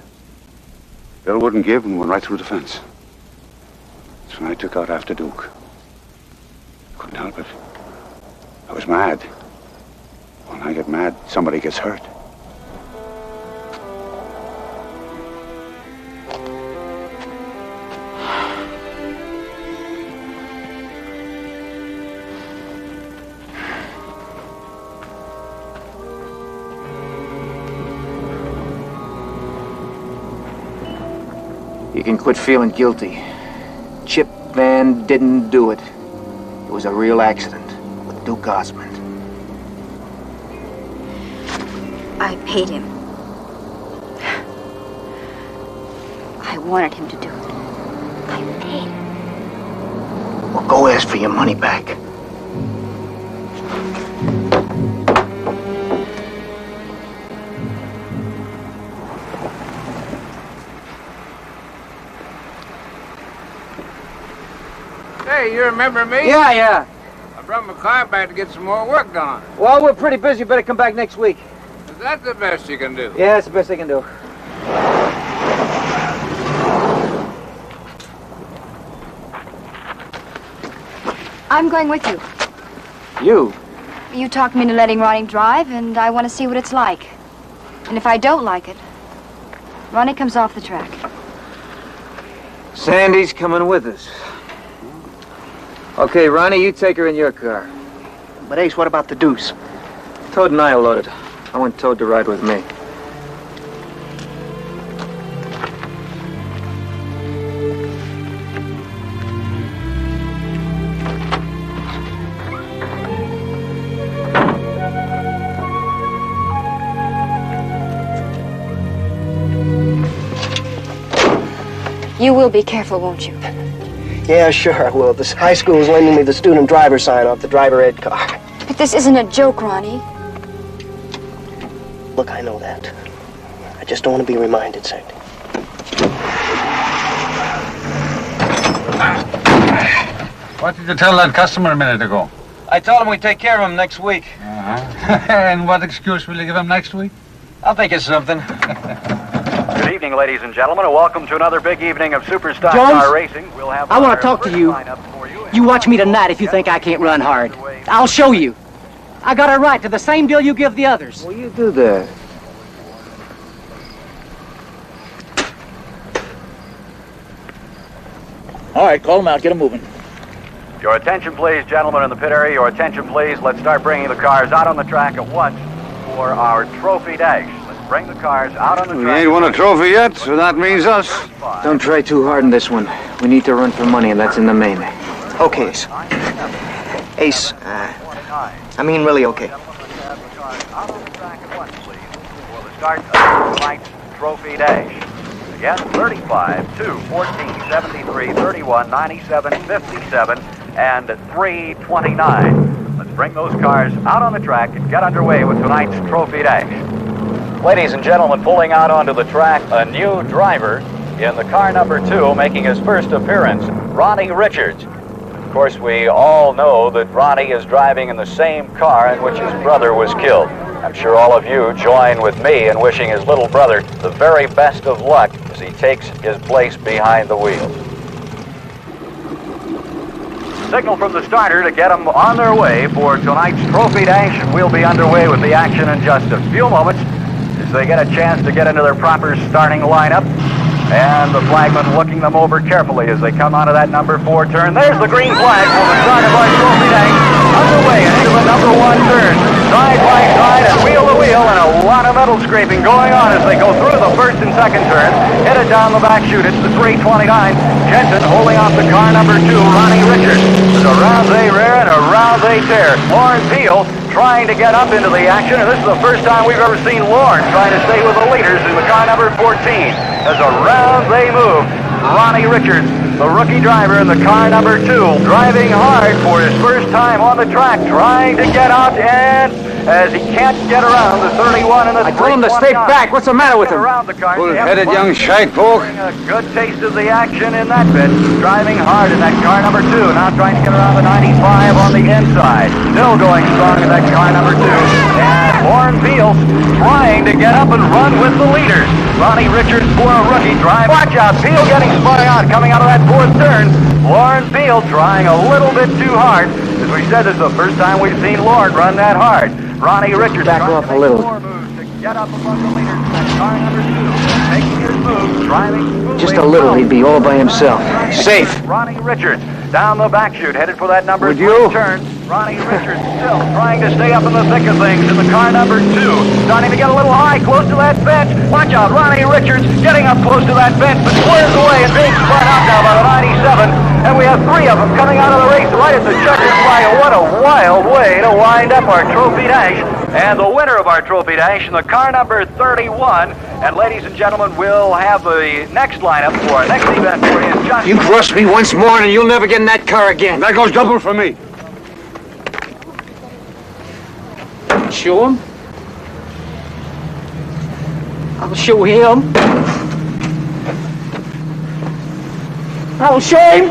Bill wouldn't give and went right through the fence. That's when I took out after Duke. Couldn't help it. I was mad. When I get mad, somebody gets hurt. You can quit feeling guilty. Chip Van didn't do it. It was a real accident with Duke Osmond. I paid him. I wanted him to do it. I paid him. Well, go ask for your money back. Hey, you remember me? Yeah. I brought my car back to get some more work done. Well, we're pretty busy. Better come back next week. Is that the best you can do? Yeah, it's the best I can do. I'm going with you. You? You talked me into letting Ronnie drive, and I want to see what it's like. And if I don't like it, Ronnie comes off the track. Sandy's coming with us. Okay, Ronnie, you take her in your car. But Ace, what about the deuce? Toad and I will load it. I want Toad to ride with me. You will be careful, won't you? Yeah, sure I will. This high school is lending me the student driver sign off the driver ed car. But this isn't a joke, Ronnie. Look, I know that. I just don't want to be reminded, Sandy. What did you tell that customer a minute ago? I told him we'd take care of him next week. And what excuse will you give him next week? I'll think of something. Good evening, ladies and gentlemen, and welcome to another big evening of Superstar Jones, Car Racing. We'll have I want to talk to you. You watch me tonight if you think I can't run hard. I'll show you. I got a right to the same deal you give the others. Well, you do that. All right, call him out. Get him moving. Your attention, please, gentlemen in the pit area. Your attention, please. Let's start bringing the cars out on the track at once for our trophy dash. Let's bring the cars out on the track. We ain't won a trophy yet, so that means us. Don't try too hard in this one. We need to run for money, and that's in the main. Okay, Ace. Ace, I mean really okay. Out on the track at once, please, for the start of tonight's trophy dash. Again, 35, 2, 14, 73, 31, 97, 57, and 329. Let's bring those cars out on the track and get underway with tonight's trophy dash. Ladies and gentlemen, pulling out onto the track, a new driver in the car number 2, making his first appearance, Ronnie Richards. Of course, we all know that Ronnie is driving in the same car in which his brother was killed. I'm sure all of you join with me in wishing his little brother the very best of luck as he takes his place behind the wheel. Signal from the starter to get them on their way for tonight's trophy dash, and we'll be underway with the action in just a few moments as they get a chance to get into their proper starting lineup. And the flagman looking them over carefully as they come onto that number 4 turn. There's the green flag for the start of our trophy dash. Underway and into the number 1 turn. Side by side and wheel to wheel, and a lot of metal scraping going on as they go through the first and second turns. Headed down the back chute. It's the 329. Jensen holding off the car number 2, Ronnie Richards. As around they rear and around they tear. Lauren Peel trying to get up into the action, and this is the first time we've ever seen Lauren trying to stay with the leaders in the car number 14. As around they move, Ronnie Richards, the rookie driver in the car number 2, driving hard for his first time on the track, trying to get out, and as he can't get around the 31 and the 329. I told him to stay back. What's the matter with him? Bull-headed young shagpoke. A good taste of the action in that bit. Driving hard in that car number 2. Now trying to get around the 95 on the inside. Still going strong in that car number 2. And Lauren Fields trying to get up and run with the leaders. Ronnie Richards for a rookie drive. Watch out, Field getting spun out coming out of that 4th turn. Lauren Field trying a little bit too hard. As we said, this is the first time we've seen Lauren run that hard. Ronnie Richards back off a little. Get up among the leaders in that car number 2. Making his move, driving smoothly. Just a little, he'd be all by himself. Safe. Ronnie Richards down the back chute, headed for that number 3 turn. Ronnie Richards still trying to stay up in the thick of things in the car number 2. Starting to get a little high, close to that fence. Watch out, Ronnie Richards getting up close to that fence, but squares away and being spun out now by the 97. And we have 3 of them coming out of the race right at the checkered flag. What a wild way to wind up our trophy dash. And the winner of our trophy dash in the car number 31. And ladies and gentlemen, we'll have the next lineup for our next event for you. Josh. You trust me once more and you'll never get in that car again. That goes double for me. Show him? I'll show him. I'll show him.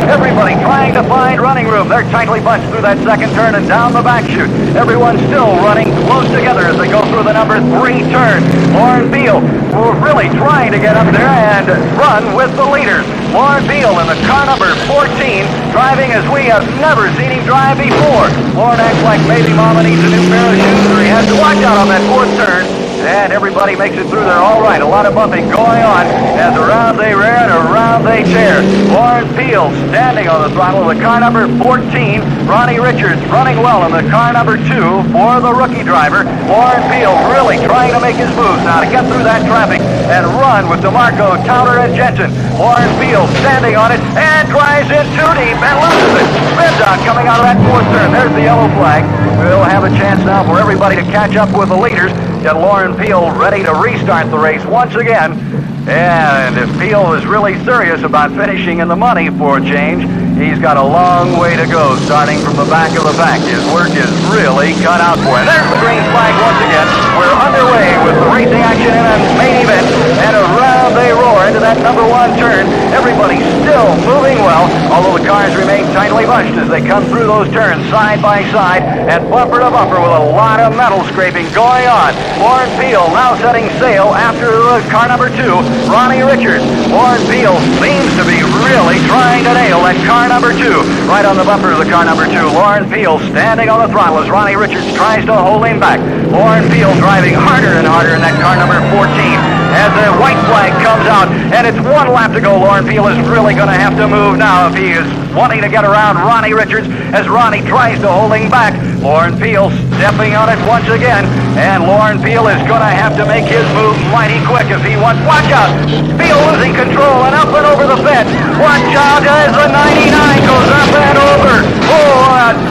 Everybody trying to find running room. They're tightly bunched through that second turn and down the back chute. Everyone's still running close together as they go through the number 3 turn. Lauren Beal, who's really trying to get up there and run with the leaders. Lauren Beal in the car number 14, driving as we have never seen him drive before. Lauren acts like maybe Mama needs a new pair of shoes, or he has to watch out on that 4th turn. And everybody makes it through there all right. A lot of bumping going on as around they rear and around they tear. Lauren Peel standing on the throttle of the car number 14. Ronnie Richards running well in the car number 2 for the rookie driver. Lauren Peel really trying to make his moves now to get through that traffic and run with DeMarco, Towner, and Jensen. Lauren Peel standing on it and drives in too deep and loses it. Spins out coming out of that 4th turn. There's the yellow flag. We'll have a chance now for everybody to catch up with the leaders. Get Lauren Peel ready to restart the race once again. And if Peel is really serious about finishing in the money for a change, he's got a long way to go starting from the back of the pack. His work is really cut out for him. There's the green flag once again. We're underway with the racing action in a main event. And around they roar into that number 1 turn. Everybody's still moving well, although the cars remain tightly bunched as they come through those turns side by side and bumper to bumper with a lot of metal scraping going on. Lauren Peel now setting sail after car number 2. Ronnie Richards. Lauren Peel seems to be really trying to nail that car number 2. Right on the bumper of the car number 2. Lauren Peel standing on the throttle as Ronnie Richards tries to hold him back. Lauren Peel driving harder and harder in that car number 14. as the white flag comes out, and it's one lap to go. Lauren Peel is really going to have to move now if he is wanting to get around Ronnie Richards as Ronnie tries to holding back. Lauren Peel stepping on it once again, and Lauren Peel is going to have to make his move mighty quick if he wants. Watch out! Peel losing control and up and over the fence. Watch out as the 99 goes up and over.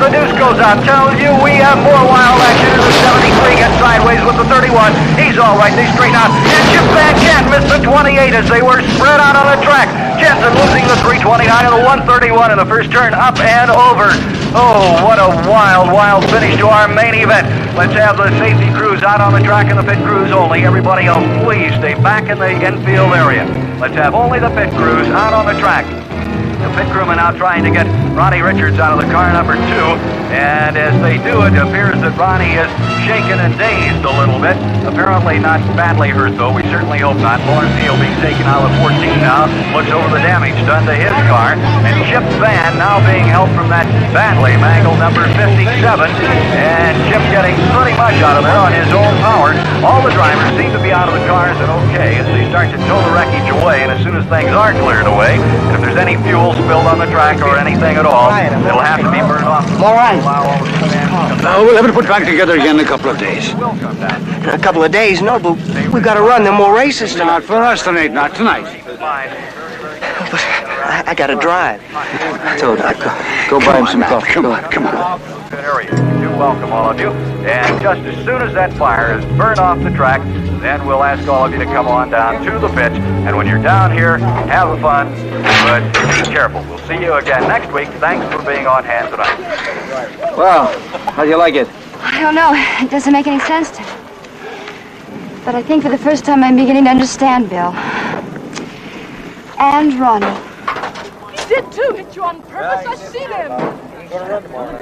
The deuce goes out. Tells you we have more wild action. The 73 gets sideways with the 31. He's all right. They straighten out. And Chip Van Kent missed the 28 as they were spread out on the track. Jensen losing the 329 and the 131 in the first turn, up and over. Oh, what a wild, wild finish to our main event. Let's have the safety crews out on the track and the pit crews only. Everybody else, please stay back in the infield area. Let's have only the pit crews out on the track. The pit crewmen now trying to get Ronnie Richards out of the car number 2. And as they do, it appears that Ronnie is shaken and dazed a little bit. Apparently not badly hurt, though. We certainly hope not. Lauren Peel being taken out of 14 now. Looks over the damage done to his car. And Chip Van now being helped from that badly mangled number 57. And Chip getting pretty much out of there on his own power. All the drivers seem to be out of the cars and okay as they start to tow the wreckage away. And as soon as things are cleared away, and if there's any fuel spilled on the track or anything at all, it'll have to be burned off. All right. We'll have it put back together again in a couple of days. A couple of days? No, but we've got to run. There are more races tonight. Not for us tonight, not tonight. But I got to drive. I told you, go buy him some coffee. Come on. We do welcome all of you. And just as soon as that fire is burned off the track, then we'll ask all of you to come on down to the pit. And when you're down here, have fun, but be careful. We'll see you again next week. Thanks for being on hand tonight. Well, how do you like it? I don't know. It doesn't make any sense to me. But I think for the first time I'm beginning to understand Bill. And Ronnie. He did too. Hit you on purpose. I seen him.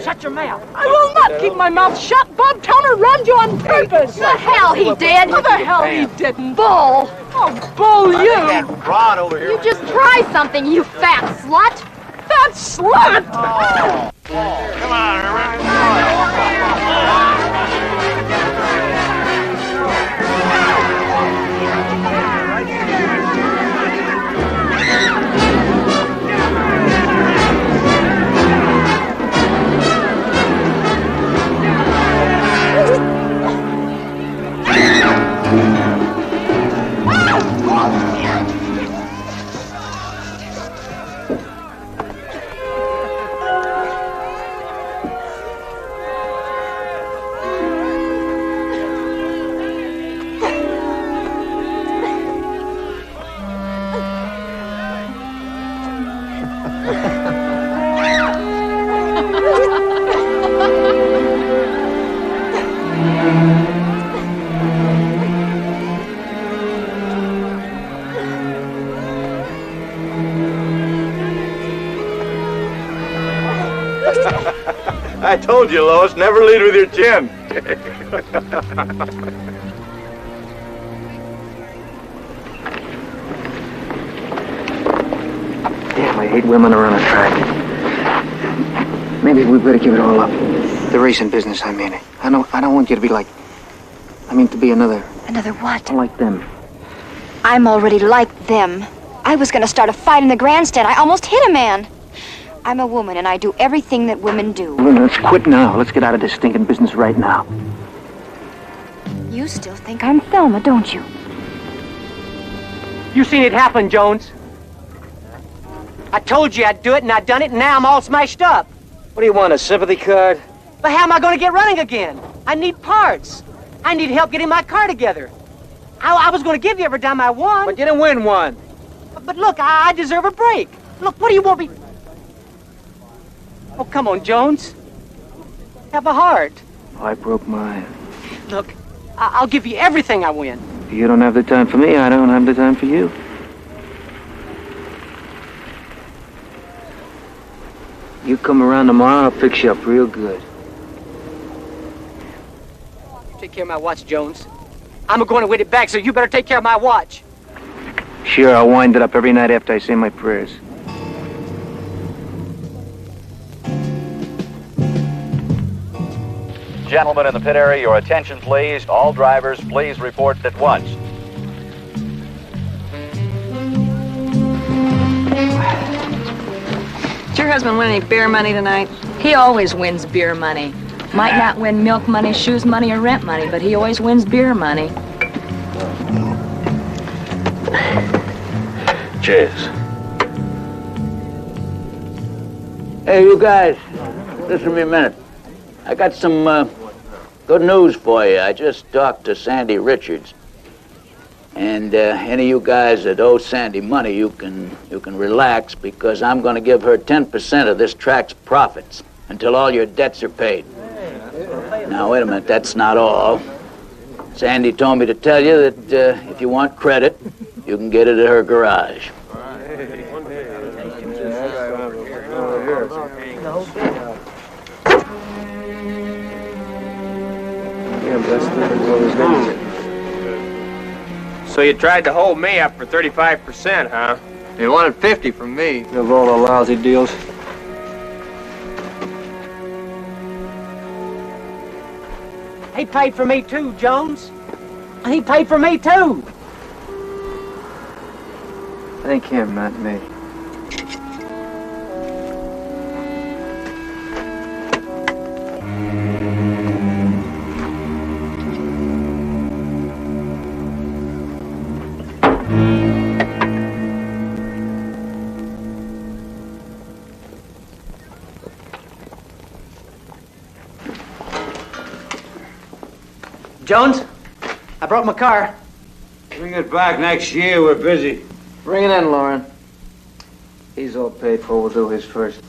Shut your mouth. I will not keep my mouth shut. Bob Towner rammed you on purpose. The hell he did. The hell he didn't. Bull. Oh, Bull, you. Rod over here. You just try something, you fat slut. Fat slut? Oh. Come on, Herbert. I told you, Lois, never lead with your chin. Damn, I hate women around a track. Maybe we better give it all up. The racing business, I mean. I don't want you to be like... to be another... Another what? Like them. I'm already like them. I was going to start a fight in the grandstand. I almost hit a man. I'm a woman, and I do everything that women do. Well, let's quit now. Let's get out of this stinking business right now. You still think I'm Thelma, don't you? You seen it happen, Jones. I told you I'd do it, and I done it, and now I'm all smashed up. What do you want, a sympathy card? But how am I going to get running again? I need parts. I need help getting my car together. I was going to give you every time I won. But you didn't win one. But look, I deserve a break. Look, what do you want me... Oh, come on, Jones. Have a heart. Oh, I broke mine. Look, I'll give you everything I win. You don't have the time for me, I don't have the time for you. You come around tomorrow, I'll fix you up real good. Take care of my watch, Jones. I'm going to win it back, so you better take care of my watch. Sure, I'll wind it up every night after I say my prayers. Gentlemen in the pit area, your attention please. All drivers, please report at once. husband win any beer money tonight? He always wins beer money. Might not win milk money, shoes money, or rent money, but he always wins beer money. Cheers. Hey, you guys, listen to me a minute. I got some good news for you. I just talked to Sandy Richards. And any of you guys that owe Sandy money, you can relax, because I'm going to give her 10% of this track's profits until all your debts are paid. Now, wait a minute, that's not all. Sandy told me to tell you that if you want credit, you can get it at her garage. So you tried to hold me up for 35%, huh? You wanted 50 from me. Of all the lousy deals. He paid for me too, Jones. He paid for me too. Thank him, not me. Jones, I brought my car. Bring it back next year. We're busy. Bring it in, Lauren. He's all paid for. We'll do his first.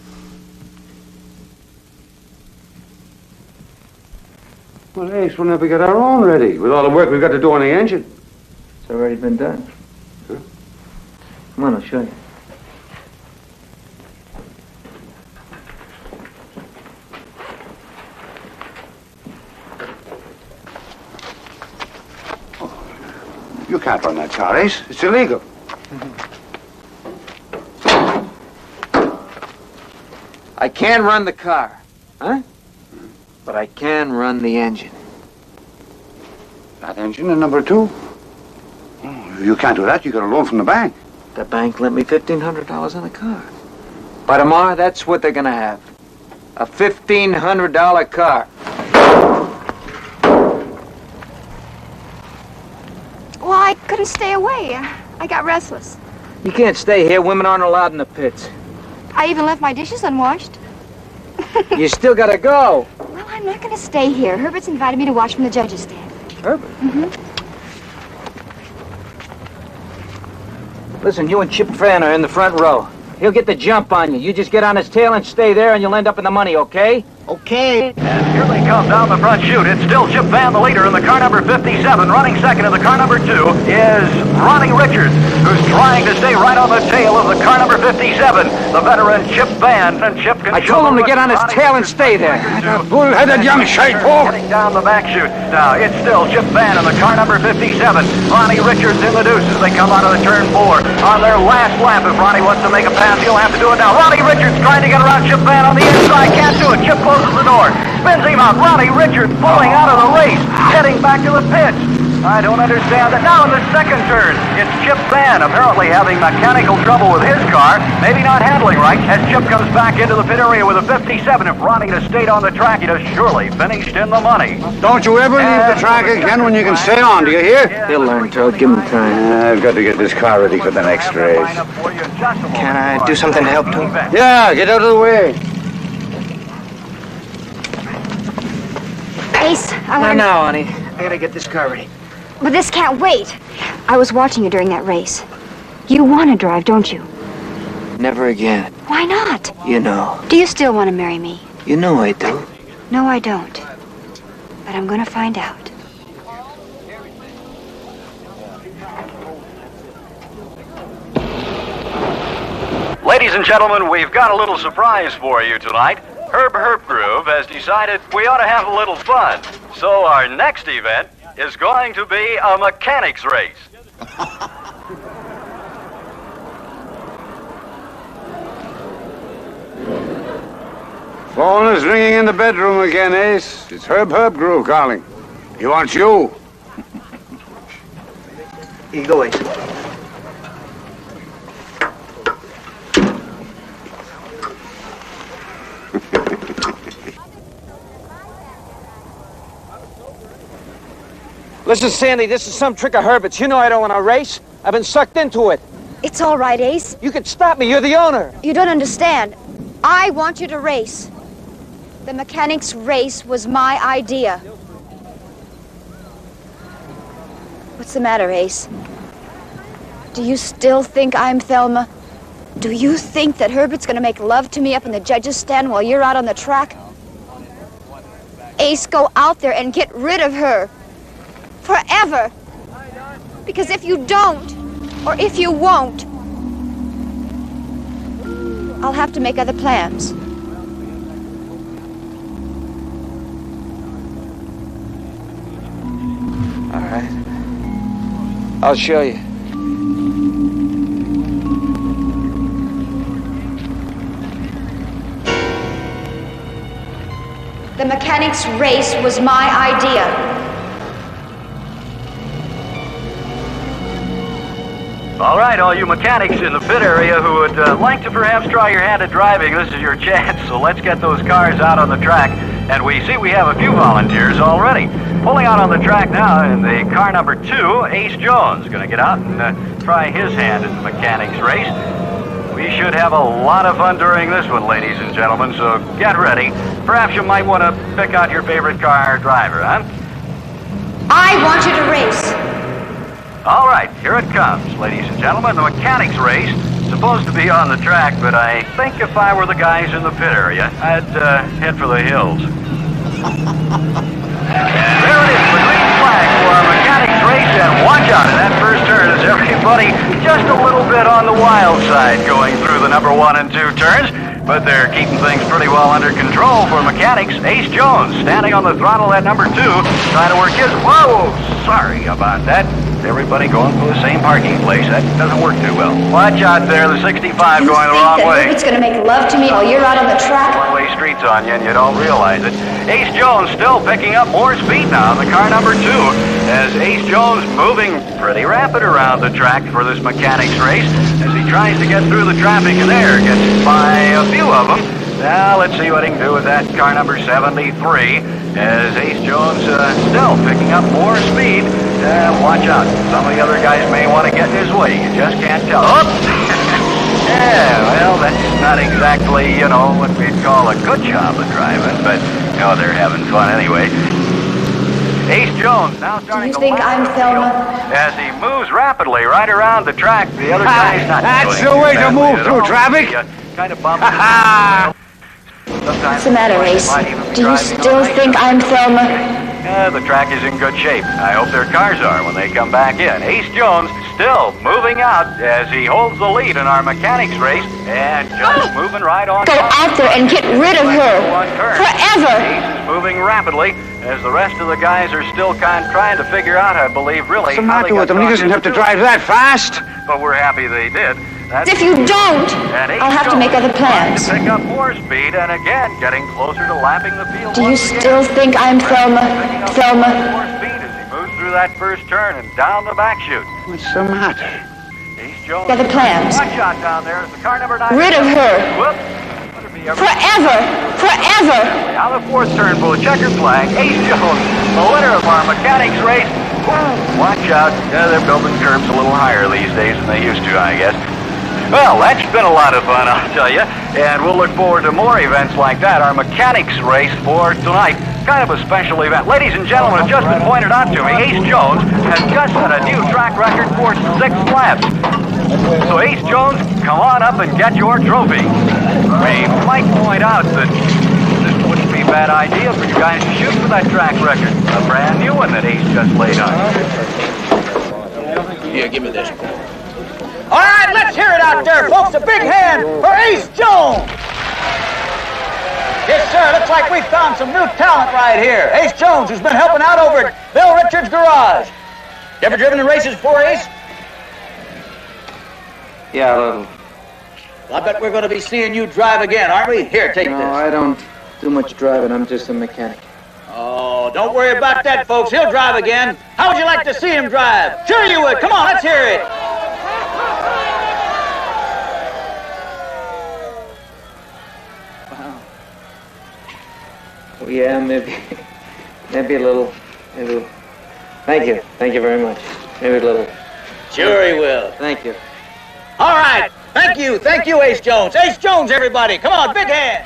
Well, Ace, we'll never get our own ready with all the work we've got to do on the engine. It's already been done. Huh? Come on, I'll show you. You can't run that car, Ace. It's illegal. I can run the car, huh? But I can run the engine. That engine and number 2? Oh, if you can't do that, you got a loan from the bank. The bank lent me $1,500 on the car. By tomorrow, that's what they're gonna have. A $1,500 car. Well, I couldn't stay away. I got restless. You can't stay here. Women aren't allowed in the pits. I even left my dishes unwashed. You still gotta go. Well, I'm not going to stay here. Herbert's invited me to watch from the judge's stand. Herbert? Mm-hmm. Listen, you and Chip Fan are in the front row. He'll get the jump on you. You just get on his tail and stay there, and you'll end up in the money, okay? Okay. And here they come down the front chute. It's still Chip Van, the leader, in the car number 57. Running second in the car number 2 is Ronnie Richards, who's trying to stay right on the tail of the car number 57. The veteran Chip Van. And Chip can I told him to get on his tail and stay there. That bull-headed young shite-hawk. Heading down the back chute. Now, it's still Chip Van in the car number 57. Ronnie Richards in the deuces. They come out of the turn 4 on their last lap. If Ronnie wants to make a pass, he'll have to do it now. Ronnie Richards trying to get around Chip Van on the inside. Can't do it. Chip closes the door. Spins him out. Ronnie Richards pulling out of the race. Heading back to the pits. I don't understand that. Now in the second turn, it's Chip Van apparently having mechanical trouble with his car. Maybe not handling right. As Chip comes back into the pit area with a 57. If Ronnie had stayed on the track, he'd have surely finished in the money. Don't you ever leave the track again when you can stay on, do you hear? He'll learn, Toad. Give him time. I've got to get this car ready for the next race. Can I do something to help, too? Yeah, get out of the way. Ace, I want to... Now, honey. I gotta get this car ready. But this can't wait. I was watching you during that race. You want to drive, don't you? Never again. Why not? You know. Do you still want to marry me? You know I do. No, I don't. But I'm going to find out. Ladies and gentlemen, we've got a little surprise for you tonight. Herb Herpgroove has decided we ought to have a little fun. So our next event is going to be a mechanics race. Phone is ringing in the bedroom again, Ace. It's Herb Herpgroove calling. He wants you. Here you go, Ace. Listen, Sandy, this is some trick of Herbert's. You know I don't want to race. I've been sucked into it. It's all right, Ace. You can stop me. You're the owner. You don't understand. I want you to race. The mechanics race was my idea. What's the matter, Ace? Do you still think I'm Thelma? Do you think that Herbert's gonna make love to me up in the judge's stand while you're out on the track? Ace, go out there and get rid of her. Forever. Because if you don't, or if you won't, I'll have to make other plans. All right. I'll show you. The mechanics race was my idea. All right, all you mechanics in the pit area who would like to perhaps try your hand at driving, this is your chance. So let's get those cars out on the track. And we see we have a few volunteers already. Pulling out on the track now in the car number 2, Ace Jones. Going to get out and try his hand in the mechanics race. We should have a lot of fun during this one, ladies and gentlemen, so get ready. Perhaps you might want to pick out your favorite car driver, huh? I want you to race. All right, here it comes, ladies and gentlemen. The mechanics race, supposed to be on the track, but I think if I were the guys in the pit area, I'd head for the hills. There it is, the green flag for our mechanics race, and watch out in that first turn as everybody just a little bit on the wild side going through the number 1 and 2 turns, but they're keeping things pretty well under control for mechanics. Ace Jones standing on the throttle at number 2, trying to work his... Whoa, sorry about that. Everybody going for the same parking place. That doesn't work too well. Watch out there, the 65 going the wrong way. Herbert's gonna make love to me while you're out on the track. One-way streets on you and you don't realize it. Ace Jones still picking up more speed now in the car number 2 as Ace Jones moving pretty rapid around the track for this mechanics race as he tries to get through the traffic in there. Gets by a few of them. Now let's see what he can do with that car number 73 as Ace Jones still picking up more speed. Watch out. Some of the other guys may want to get in his way. You just can't tell. Oh! Yeah, well, that's not exactly, you know, what we'd call a good job of driving, but, you know, they're having fun anyway. Ace Jones now starting to Do you think I'm Thelma? as he moves rapidly right around the track. The other guy's not That's doing the way to badly move at through all. traffic. He, kind of bumps. What's the matter, Ace? Do you still think I'm Thelma? The track is in good shape. I hope their cars are when they come back in. Ace Jones still moving out as he holds the lead in our mechanics race and just moving right on. Go out there and get rid of her. Forever. Ace is moving rapidly as the rest of the guys are still trying to figure out, I believe, really. What's the matter with him? He doesn't have to drive that fast. But we're happy they did. If you don't, I'll have to make other plans. To pick up more speed and again getting closer to lapping the field. Do you still think I'm Thelma? Thelma? More speed as he moves through that first turn and down the back chute. What's the matter? Ace Jones. Got the plans. Watch out down there. The car number 9. Rid of her. Whoops. Forever. Forever. Now the fourth turn for the checkered flag. Ace Jones, the winner of our mechanics race. Watch out. Yeah, they're building curbs a little higher these days than they used to, I guess. Well, that's been a lot of fun, I'll tell you. And we'll look forward to more events like that. Our mechanics race for tonight. Kind of a special event. Ladies and gentlemen, it's just been pointed out to me, Ace Jones has just set a new track record for 6 laps. So Ace Jones, come on up and get your trophy. We might point out that this wouldn't be a bad idea for you guys to shoot for that track record. A brand new one that Ace just laid on. Here, give me this. All right, let's hear it out there, folks. A big hand for Ace Jones. Yes, sir. Looks like we found some new talent right here. Ace Jones, who's been helping out over at Bill Richards' garage. You ever driven in races before, Ace? Yeah, a little. Well, I bet we're going to be seeing you drive again, aren't we? Here, take this. No, I don't do much driving. I'm just a mechanic. Oh, don't worry about that, folks. He'll drive again. How would you like to see him drive? Sure you would. Come on, let's hear it. Well, yeah, maybe a little. Thank you. Thank you very much. Maybe a little. Sure he will. Thank you. All right. Thank you. Thank you, Ace Jones. Ace Jones, everybody. Come on, big hand.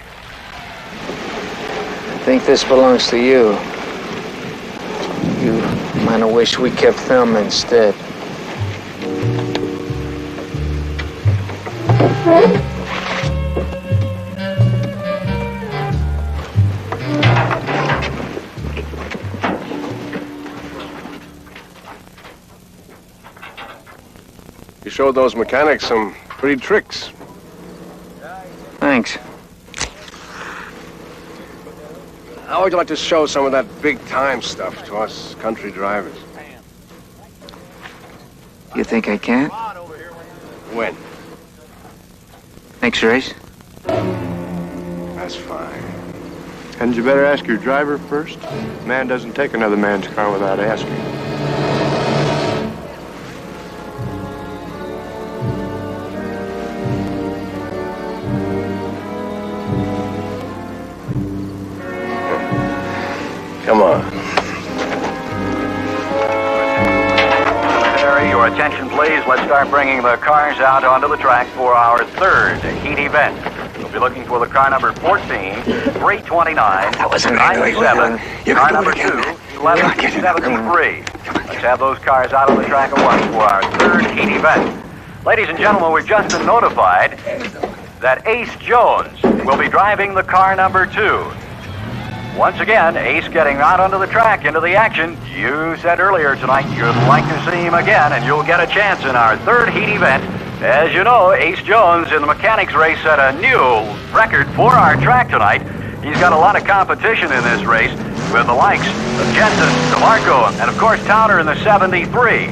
I think this belongs to you. You might have wished we kept Thelma instead. You showed those mechanics some pretty tricks. Thanks. How would you like to show some of that big-time stuff to us country drivers? You think I can't? When? Next race? That's fine. Hadn't you better ask your driver first? Man doesn't take another man's car without asking. Come on. Your attention, please. Let's start bringing the cars out onto the track for our third heat event. We'll be looking for the car number 14, 329, 97, car number 2, 1173. Let's have those cars out on the track at once for our third heat event. Ladies and gentlemen, we've just been notified that Ace Jones will be driving the car number 2. Once again, Ace getting out onto the track, into the action. You said earlier tonight you'd like to see him again, and you'll get a chance in our third heat event. As you know, Ace Jones in the mechanics race set a new record for our track tonight. He's got a lot of competition in this race with the likes of Jensen, DeMarco, and of course Towner in the 73.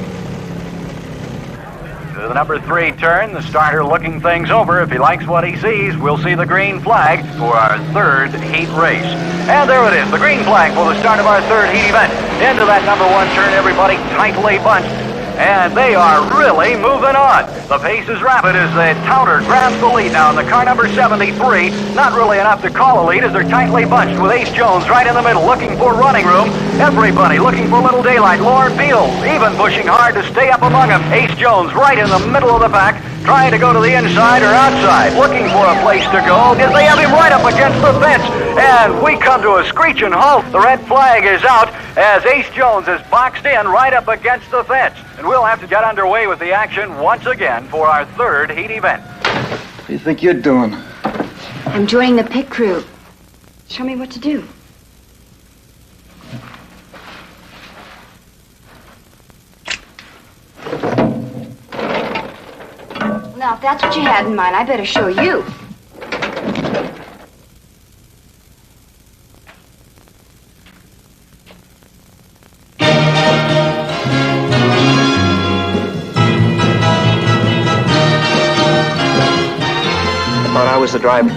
To the number 3 turn, the starter looking things over. If he likes what he sees, we'll see the green flag for our third heat race. And there it is, the green flag for the start of our third heat event. Into that number 1 turn, everybody tightly bunched. And they are really moving on. The pace is rapid as the Towner grabs the lead now in the car number 73. Not really enough to call a lead as they're tightly bunched with Ace Jones right in the middle, looking for running room. Everybody looking for a little daylight. Lord Beals even pushing hard to stay up among them. Ace Jones right in the middle of the pack, trying to go to the inside or outside, looking for a place to go as they have him right up against the fence. And we come to a screeching halt. The red flag is out as Ace Jones is boxed in right up against the fence. And we'll have to get underway with the action once again for our third heat event. What do you think you're doing? I'm joining the pit crew. Show me what to do. Now, if that's what you had in mind, I better show you. I was the driver.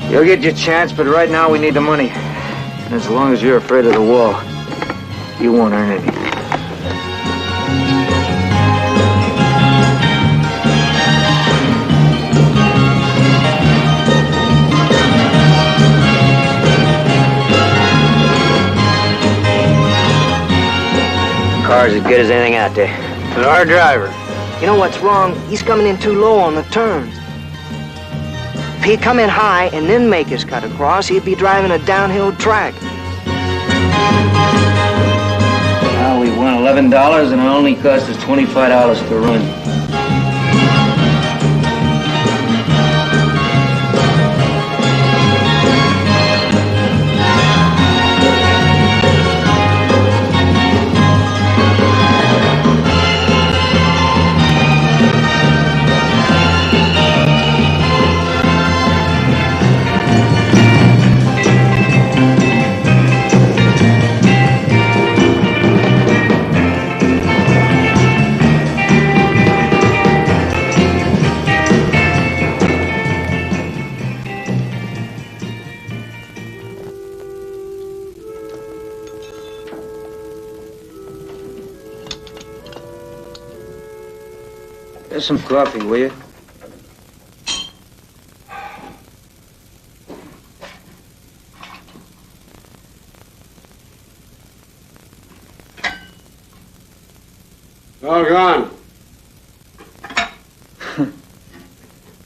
You'll get your chance, but right now we need the money. And as long as you're afraid of the wall, you won't earn anything. Car's as good as anything out there. But our driver. You know what's wrong? He's coming in too low on the turns. If he'd come in high and then make his cut across, he'd be driving a downhill track. Well, we won $11 and it only cost us $25 to run. There's some coffee, will you?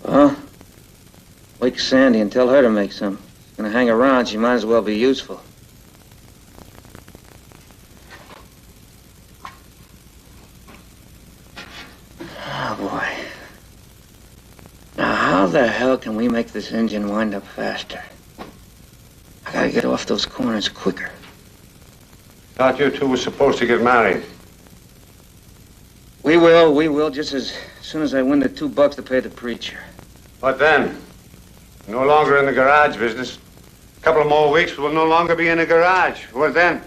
Well, wake Sandy and tell her to make some. She's gonna hang around, she might as well be useful. Oh, boy. Now, how the hell can we make this engine wind up faster? I gotta get off those corners quicker. Thought you two were supposed to get married. We will, just as soon as I win the $2 to pay the preacher. What then? No longer in the garage business. A couple of more weeks, we'll no longer be in the garage. What then?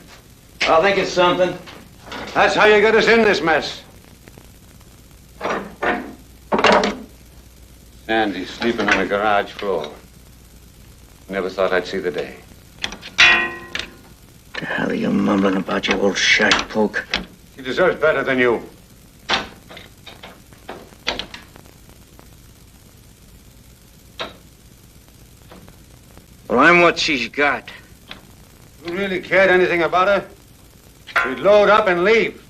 I'll think it's something. That's how you got us in this mess. Sandy's sleeping on the garage floor. Never thought I'd see the day. The hell are you mumbling about, you old shite poke? He deserves better than you. Well, I'm what she's got. You really cared anything about her? We'd load up and leave.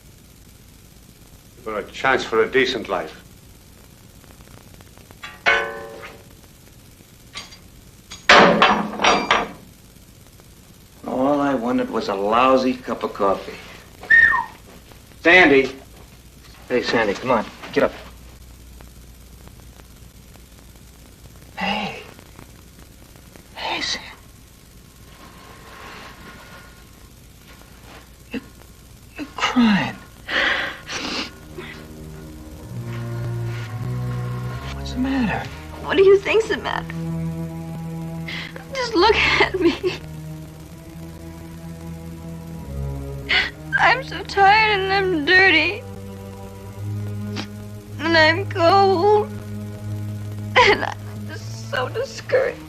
Give her a chance for a decent life. All I wanted was a lousy cup of coffee. Sandy! Hey, Sandy, come on. Get up. Hey. Hey, Sandy. You're crying. What's the matter? What do you think's the matter? Just look at me. I'm so tired and I'm dirty. And I'm cold. And I'm just so discouraged.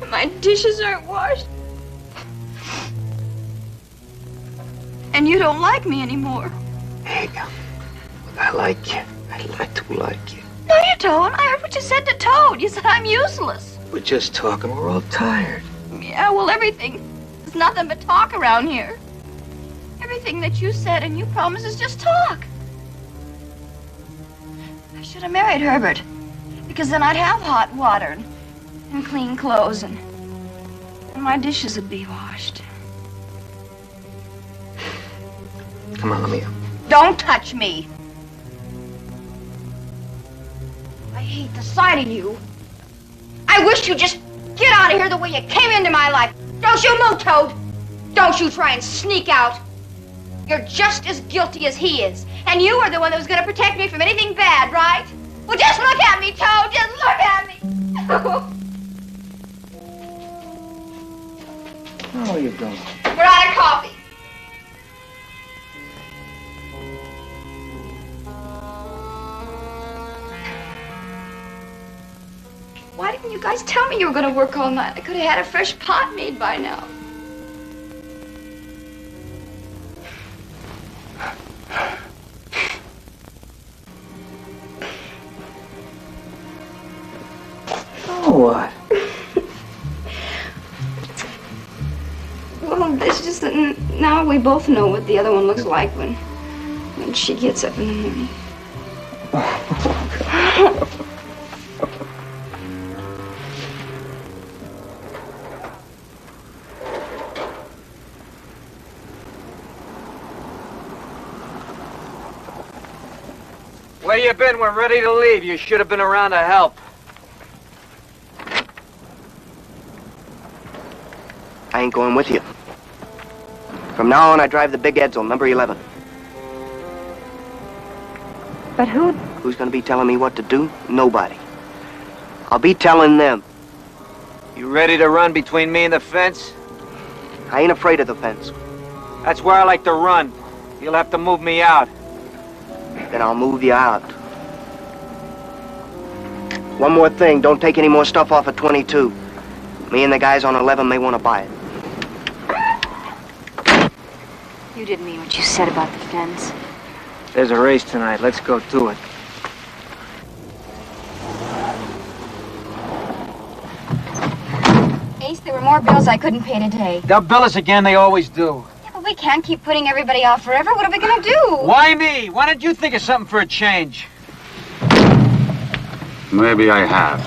And my dishes aren't washed. And you don't like me anymore. Hey, I like you. I like to like you. No, you don't. I heard what you said to Toad. You said I'm useless. We're just talking. We're all tired. Yeah, well, everything is nothing but talk around here. Everything that you said and you promised is just talk. I should have married Herbert, because then I'd have hot water and clean clothes and my dishes would be washed. Come on, let me up. Don't touch me. I hate the sight of you. I wish you'd just get out of here the way you came into my life. Don't you move, Toad. Don't you try and sneak out. You're just as guilty as he is. And you were the one that was going to protect me from anything bad, right? Well, just look at me, Toad. Just look at me. How are you doing? We're out of coffee. Why didn't you guys tell me you were going to work all night? I could have had a fresh pot made by now. What? Well, it's just that now we both know what the other one looks like when she gets up in the morning. Where you been? We're ready to leave. You should have been around to help. I ain't going with you. From now on, I drive the big Edsel, number 11. But who? Who's gonna be telling me what to do? Nobody. I'll be telling them. You ready to run between me and the fence? I ain't afraid of the fence. That's where I like to run. You'll have to move me out. Then I'll move you out. One more thing, don't take any more stuff off of 22. Me and the guys on 11 may want to buy it. You didn't mean what you said about the fence. There's a race tonight. Let's go to it. Ace, there were more bills I couldn't pay today. They'll bill us again. They always do. Yeah, but we can't keep putting everybody off forever. What are we going to do? Why me? Why don't you think of something for a change? Maybe I have.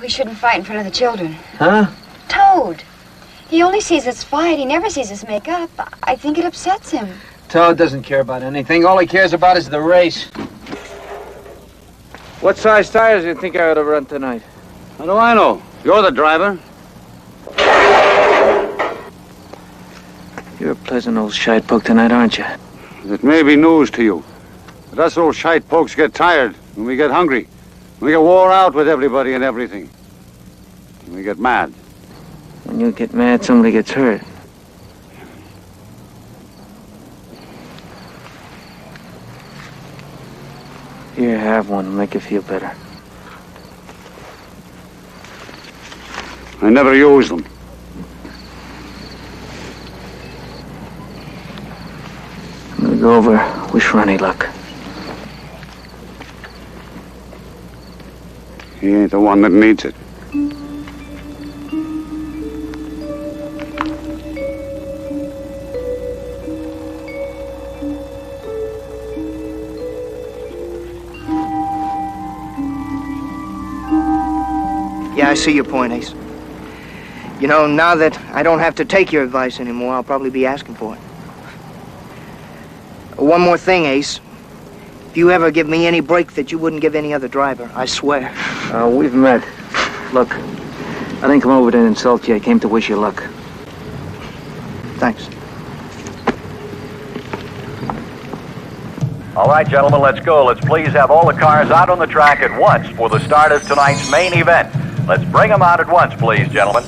We shouldn't fight in front of the children. Huh? Toad. He only sees us fight. He never sees us make up. I think it upsets him. Toad doesn't care about anything. All he cares about is the race. What size tires do you think I ought to run tonight? How do I know? You're the driver. You're a pleasant old shite poke tonight, aren't you? It may be news to you, but us old shite pokes get tired when we get hungry. We get wore out with everybody and everything. And we get mad. When you get mad, somebody gets hurt. Here, have one. Make you feel better. I never use them. I'm gonna go over, wish Ronnie luck. He ain't the one that needs it. Yeah, I see your point, Ace. You know, now that I don't have to take your advice anymore, I'll probably be asking for it. One more thing, Ace. If you ever give me any break that you wouldn't give any other driver, I swear. We've met. Look, I didn't come over to insult you. I came to wish you luck. Thanks. All right, gentlemen, let's go. Let's please have all the cars out on the track at once for the start of tonight's main event. Let's bring them out at once, please, gentlemen.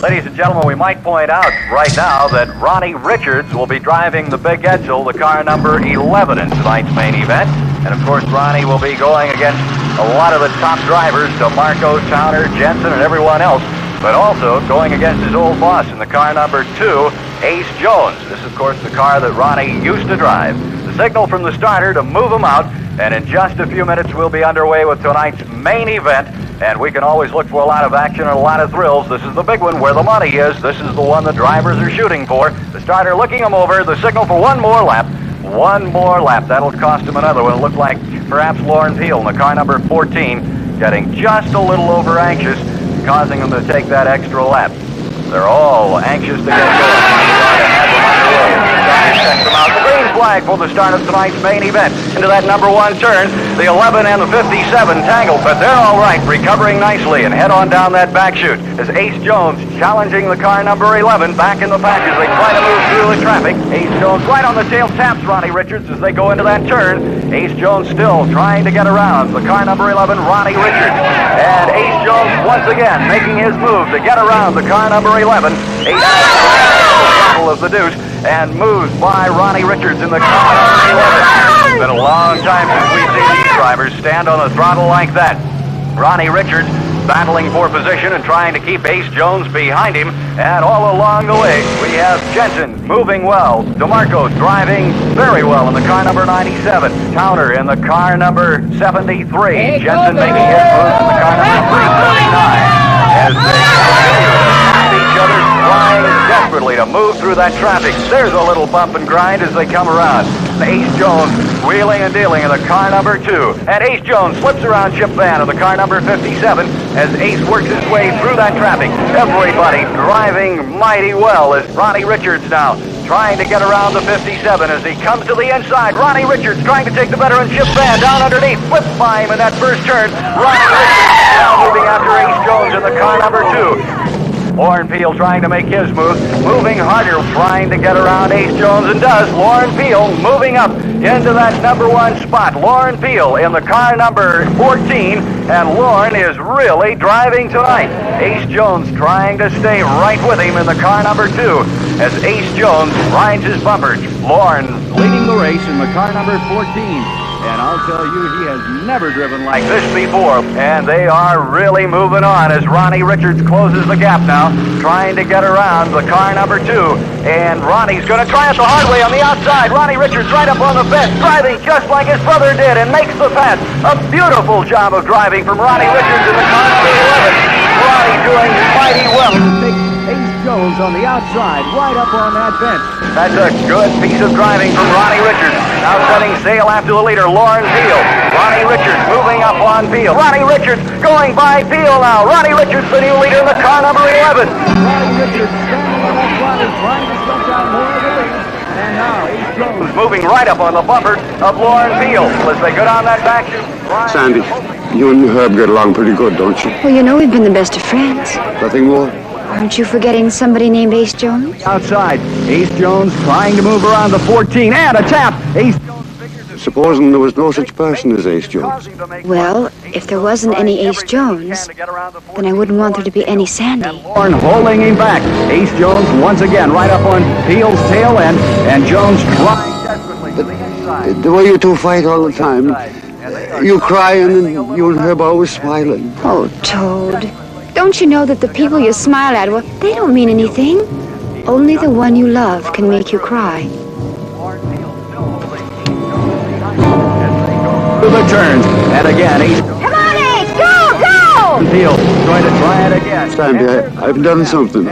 Ladies and gentlemen, we might point out right now that Ronnie Richards will be driving the Big Edsel, the car number 11 in tonight's main event. And, of course, Ronnie will be going against a lot of the top drivers, DeMarco, Towner, Jensen, and everyone else, but also going against his old boss in the car number 2, Ace Jones. This is, of course, the car that Ronnie used to drive. The signal from the starter to move him out, and in just a few minutes we'll be underway with tonight's main event. And we can always look for a lot of action and a lot of thrills. This is the big one where the money is. This is the one the drivers are shooting for. The starter looking him over. The signal for one more lap. One more lap. That'll cost him another one. It looked like perhaps Lauren Peel in the car number 14 getting just a little over anxious, causing him to take that extra lap. They're all anxious to get going. Checks them out. The green flag for the start of tonight's main event. Into that number 1 turn, the 11 and the 57 tangled, but they're all right, recovering nicely, and head on down that back chute as Ace Jones challenging the car number 11 back in the pack as they try to move through the traffic. Ace Jones right on the tail taps Ronnie Richards as they go into that turn. Ace Jones still trying to get around the car number 11, Ronnie Richards. And Ace Jones once again making his move to get around the car number 11. Ace of the deuce and moves by Ronnie Richards in the car number 11. It's been a long time since we've seen these drivers stand on the throttle like that. Ronnie Richards battling for position and trying to keep Ace Jones behind him. And all along the way, we have Jensen moving well. DeMarco driving very well in the car number 97. Towner in the car number 73. Jensen making his move in the car number 379. As they each other, trying desperately to move through that traffic. There's a little bump and grind as they come around. Ace Jones wheeling and dealing in the car number 2. And Ace Jones slips around Chip Van in the car number 57 as Ace works his way through that traffic. Everybody driving mighty well as Ronnie Richards now trying to get around the 57 as he comes to the inside. Ronnie Richards trying to take the veteran Chip Van down underneath. Flips by him in that first turn. Ronnie Richards now moving after Ace Jones in the car number 2. Lauren Peel trying to make his move, moving harder, trying to get around Ace Jones, and does. Lauren Peel moving up into that number 1 spot. Lauren Peel in the car number 14, and Lauren is really driving tonight. Ace Jones trying to stay right with him in the car number 2 as Ace Jones rides his bumpers. Lauren leading the race in the car number 14. And I'll tell you, he has never driven like this before. And they are really moving on as Ronnie Richards closes the gap now, trying to get around the car number 2. And Ronnie's going to try it the hard way on the outside. Ronnie Richards right up on the fence, driving just like his brother did, and makes the pass. A beautiful job of driving from Ronnie Richards in the car number 11. Ronnie doing mighty well. Ace Jones on the outside, right up on that fence. That's a good piece of driving from Ronnie Richards. Now setting sail after the leader, Lauren Peel. Ronnie Richards moving up on Peel. Ronnie Richards going by Peel now. Ronnie Richards, the new leader in the car number 11. Ronnie Richards standing on that ladder, trying to stretch out more of the lead. And now Ace Jones moving right up on the bumper of Lauren Peel as they go down that back. Sandy, you and Herb get along pretty good, don't you? Well, you know we've been the best of friends. Nothing more? Aren't you forgetting somebody named Ace Jones? Outside, Ace Jones trying to move around the 14, and a tap. Ace. Supposing there was no such person as Ace Jones. Well, if there wasn't any Ace Jones, then I wouldn't want there to be any Sandy. Lauren holding him back. Ace Jones once again right up on Peel's tail end, and Jones trying desperately. The way you two fight all the time, you cry and then you and Herb always smiling. Oh, Toad. Don't you know that the people you smile at, well, they don't mean anything. Only the one you love can make you cry. To the turns, and again, Ace. Come on, Ace! Go, go! Peel going to try it again. Sandy, I've done something.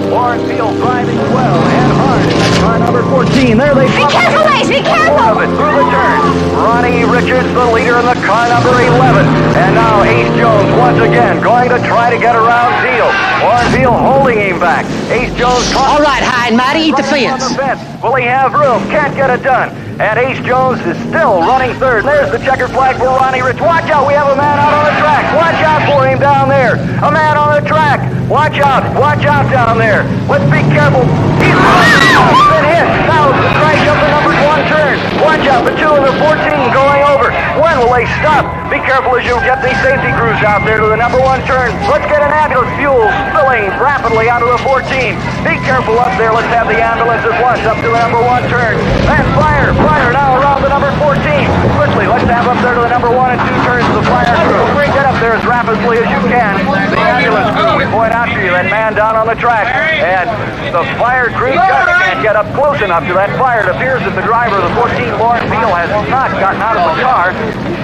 Lauren Peel driving well and hard in that car number 14. There they Be careful, Ace! Be careful! Through the turn. Ronnie Richards, the leader in the car number 11. And now Ace Jones once again going to try to get around Peel. Lauren Peel holding him back. Ace Jones. All right, High and Mighty, eat the fence. Will he have room? Can't get it done. And Ace Jones is still running third. There's the checkered flag for Ronnie Rich. Watch out, we have a man out on the track. Watch out for him down there. A man on the track. Watch out down there. Let's be careful. He's been hit. Now it's the crash up the number 1 turn. Watch out, the 2 and the 14 going over. When will they stop? Be careful as you get these safety crews out there to the number 1 turn. Let's get an ambulance. Fuel spilling rapidly onto the 14. Be careful up there. Let's have the ambulance at once up to the number 1 turn. And fire now around the number 14. Quickly, let's have up there to the number 1 and 2 turns the fire crew. Get up there as rapidly as you can. The ambulance crew, we point out to you that man down on the track. And the fire crew just can't get up close enough to that fire. It appears that the driver of the 14 Lauren Peel has not gotten out of the car.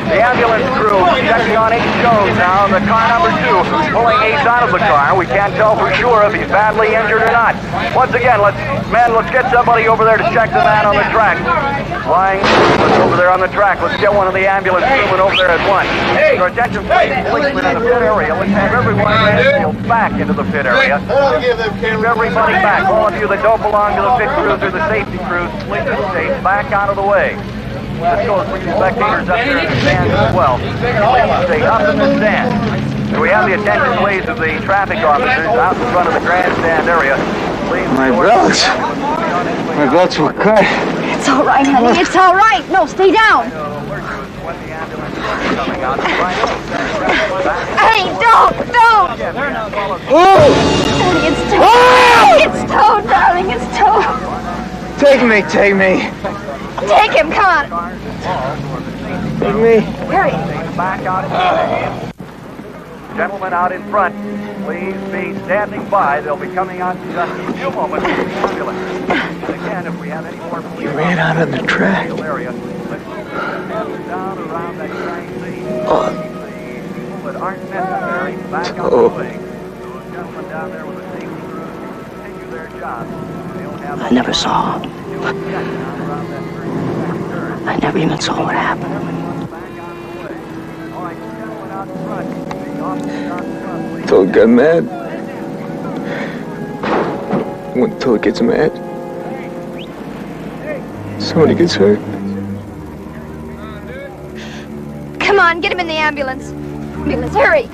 The ambulance crew checking on Ace Jones now in the car number 2, pulling Ace out of the car. We can't tell for sure if he's badly injured or not. Once again, let's get somebody over there to check the man on the track. Flying over there on the track. Let's get one of the ambulance crewmen over there at once. Your attention, please. Policemen in the pit area. Let's have everyone back into the pit area. Keep everybody back. All of you that don't belong to the pit crews or the safety crews, please stay back out of the way. This goes for you spectators up there in the stands as well. Please stay up in the stands. So we have the attention, please, of the traffic officers out in front of the grandstand area. Please. My belts were cut. It's all right, honey. It's all right. No, stay down. Hey, don't! Oh! Honey, it's Toad. Oh! It's Toad, darling. It's Toad. Take me. Take him, come on. Take me. Hurry. Gentlemen out in front, please be standing by. They'll be coming out in just a few moments with the ambulance. Again, if we have any more police... You ran out on the track. Area, let's down around that crime scene. The people that aren't necessary back out of the way. Those gentlemen down there with the safety crews continue their job. I never saw him. I never even saw what happened. Toad got mad. When Toad gets mad, somebody gets hurt. Come on, get him in the ambulance. Ambulance, hurry.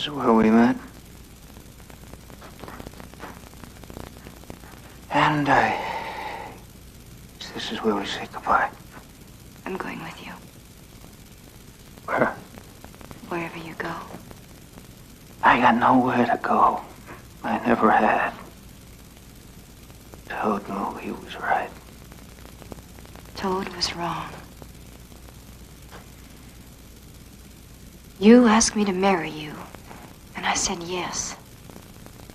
is where we met. And this is where we say goodbye. I'm going with you. Where? Wherever you go. I got nowhere to go. I never had. Toad knew he was right. Toad was wrong. You asked me to marry you, and I said yes.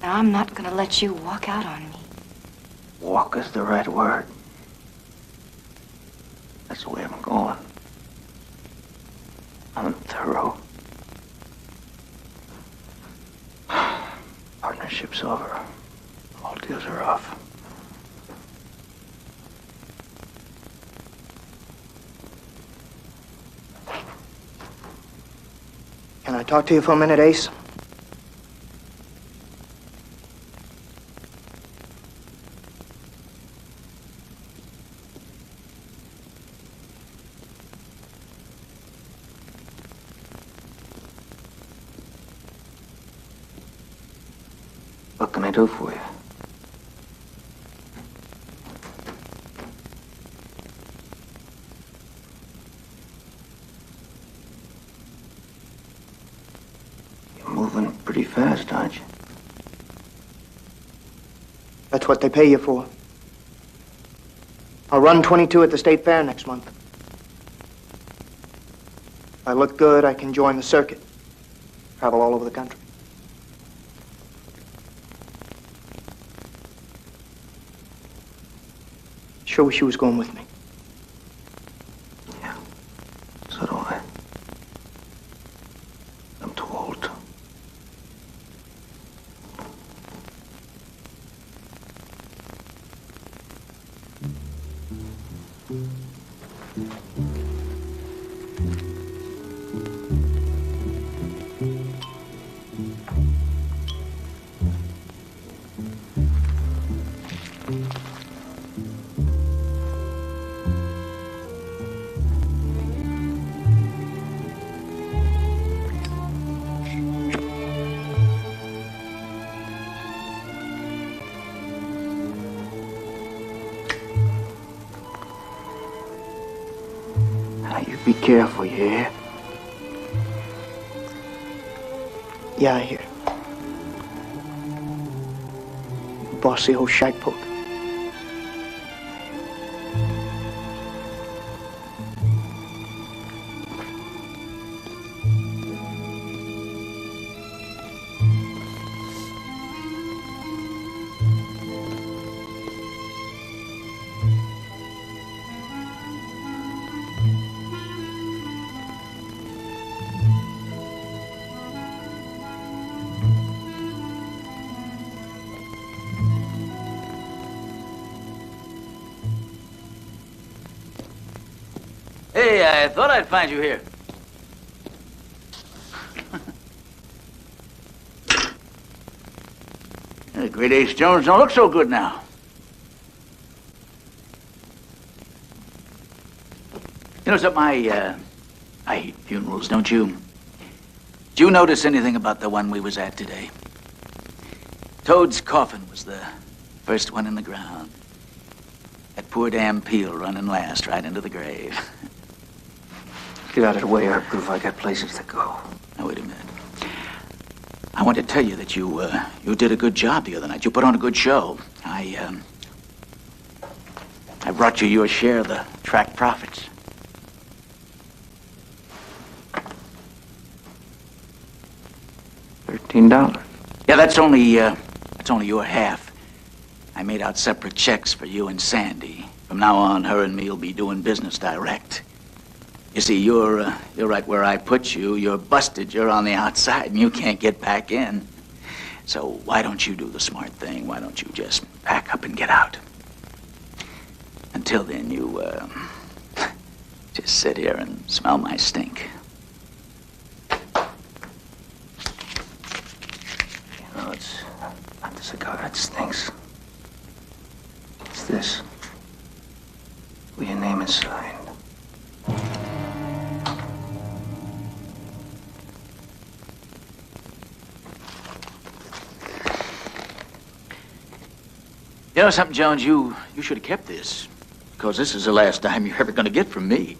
Now I'm not gonna let you walk out on me. Walk is the right word. That's the way I'm going. I'm through. Partnership's over. All deals are off. Can I talk to you for a minute, Ace? What can I do for you? You're moving pretty fast, aren't you? That's what they pay you for. I'll run 22 at the State Fair next month. If I look good, I can join the circuit. Travel all over the country. Sure wish you was going with me. Yeah, so do I. I'm too old. Be careful, you hear? Yeah, I hear. Bossy old shite poke. Hey, I thought I'd find you here. The great Ace Jones don't look so good now. You know something, I hate funerals, don't you? Did you notice anything about the one we was at today? Toad's coffin was the first one in the ground. That poor damn Peel running last right into the grave. Get out of the way, Groove. I got places to go. Now, wait a minute. I want to tell you that you did a good job the other night. You put on a good show. I brought you your share of the track profits. $13. Yeah, that's only your half. I made out separate checks for you and Sandy. From now on, her and me'll be doing business direct. You see, you're right where I put you. You're busted. You're on the outside, and you can't get back in. So why don't you do the smart thing? Why don't you just pack up and get out? Until then, you just sit here and smell my stink. You know, it's not the cigar that stinks. It's this. Where your name is signed. You know something, Jones? You should have kept this. Because this is the last dime you're ever going to get from me.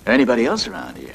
Or anybody else around here.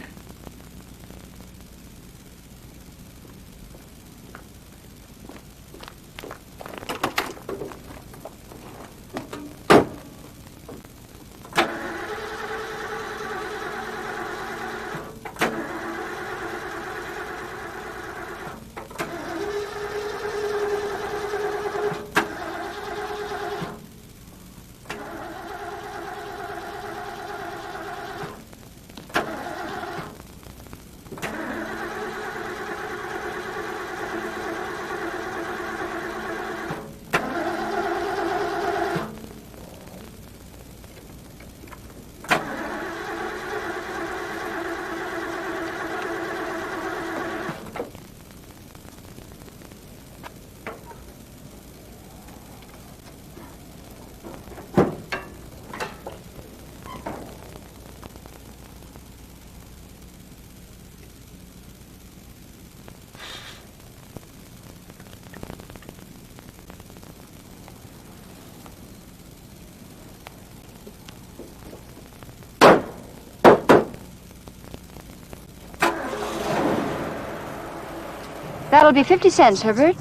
That'll be 50 cents, Herbert.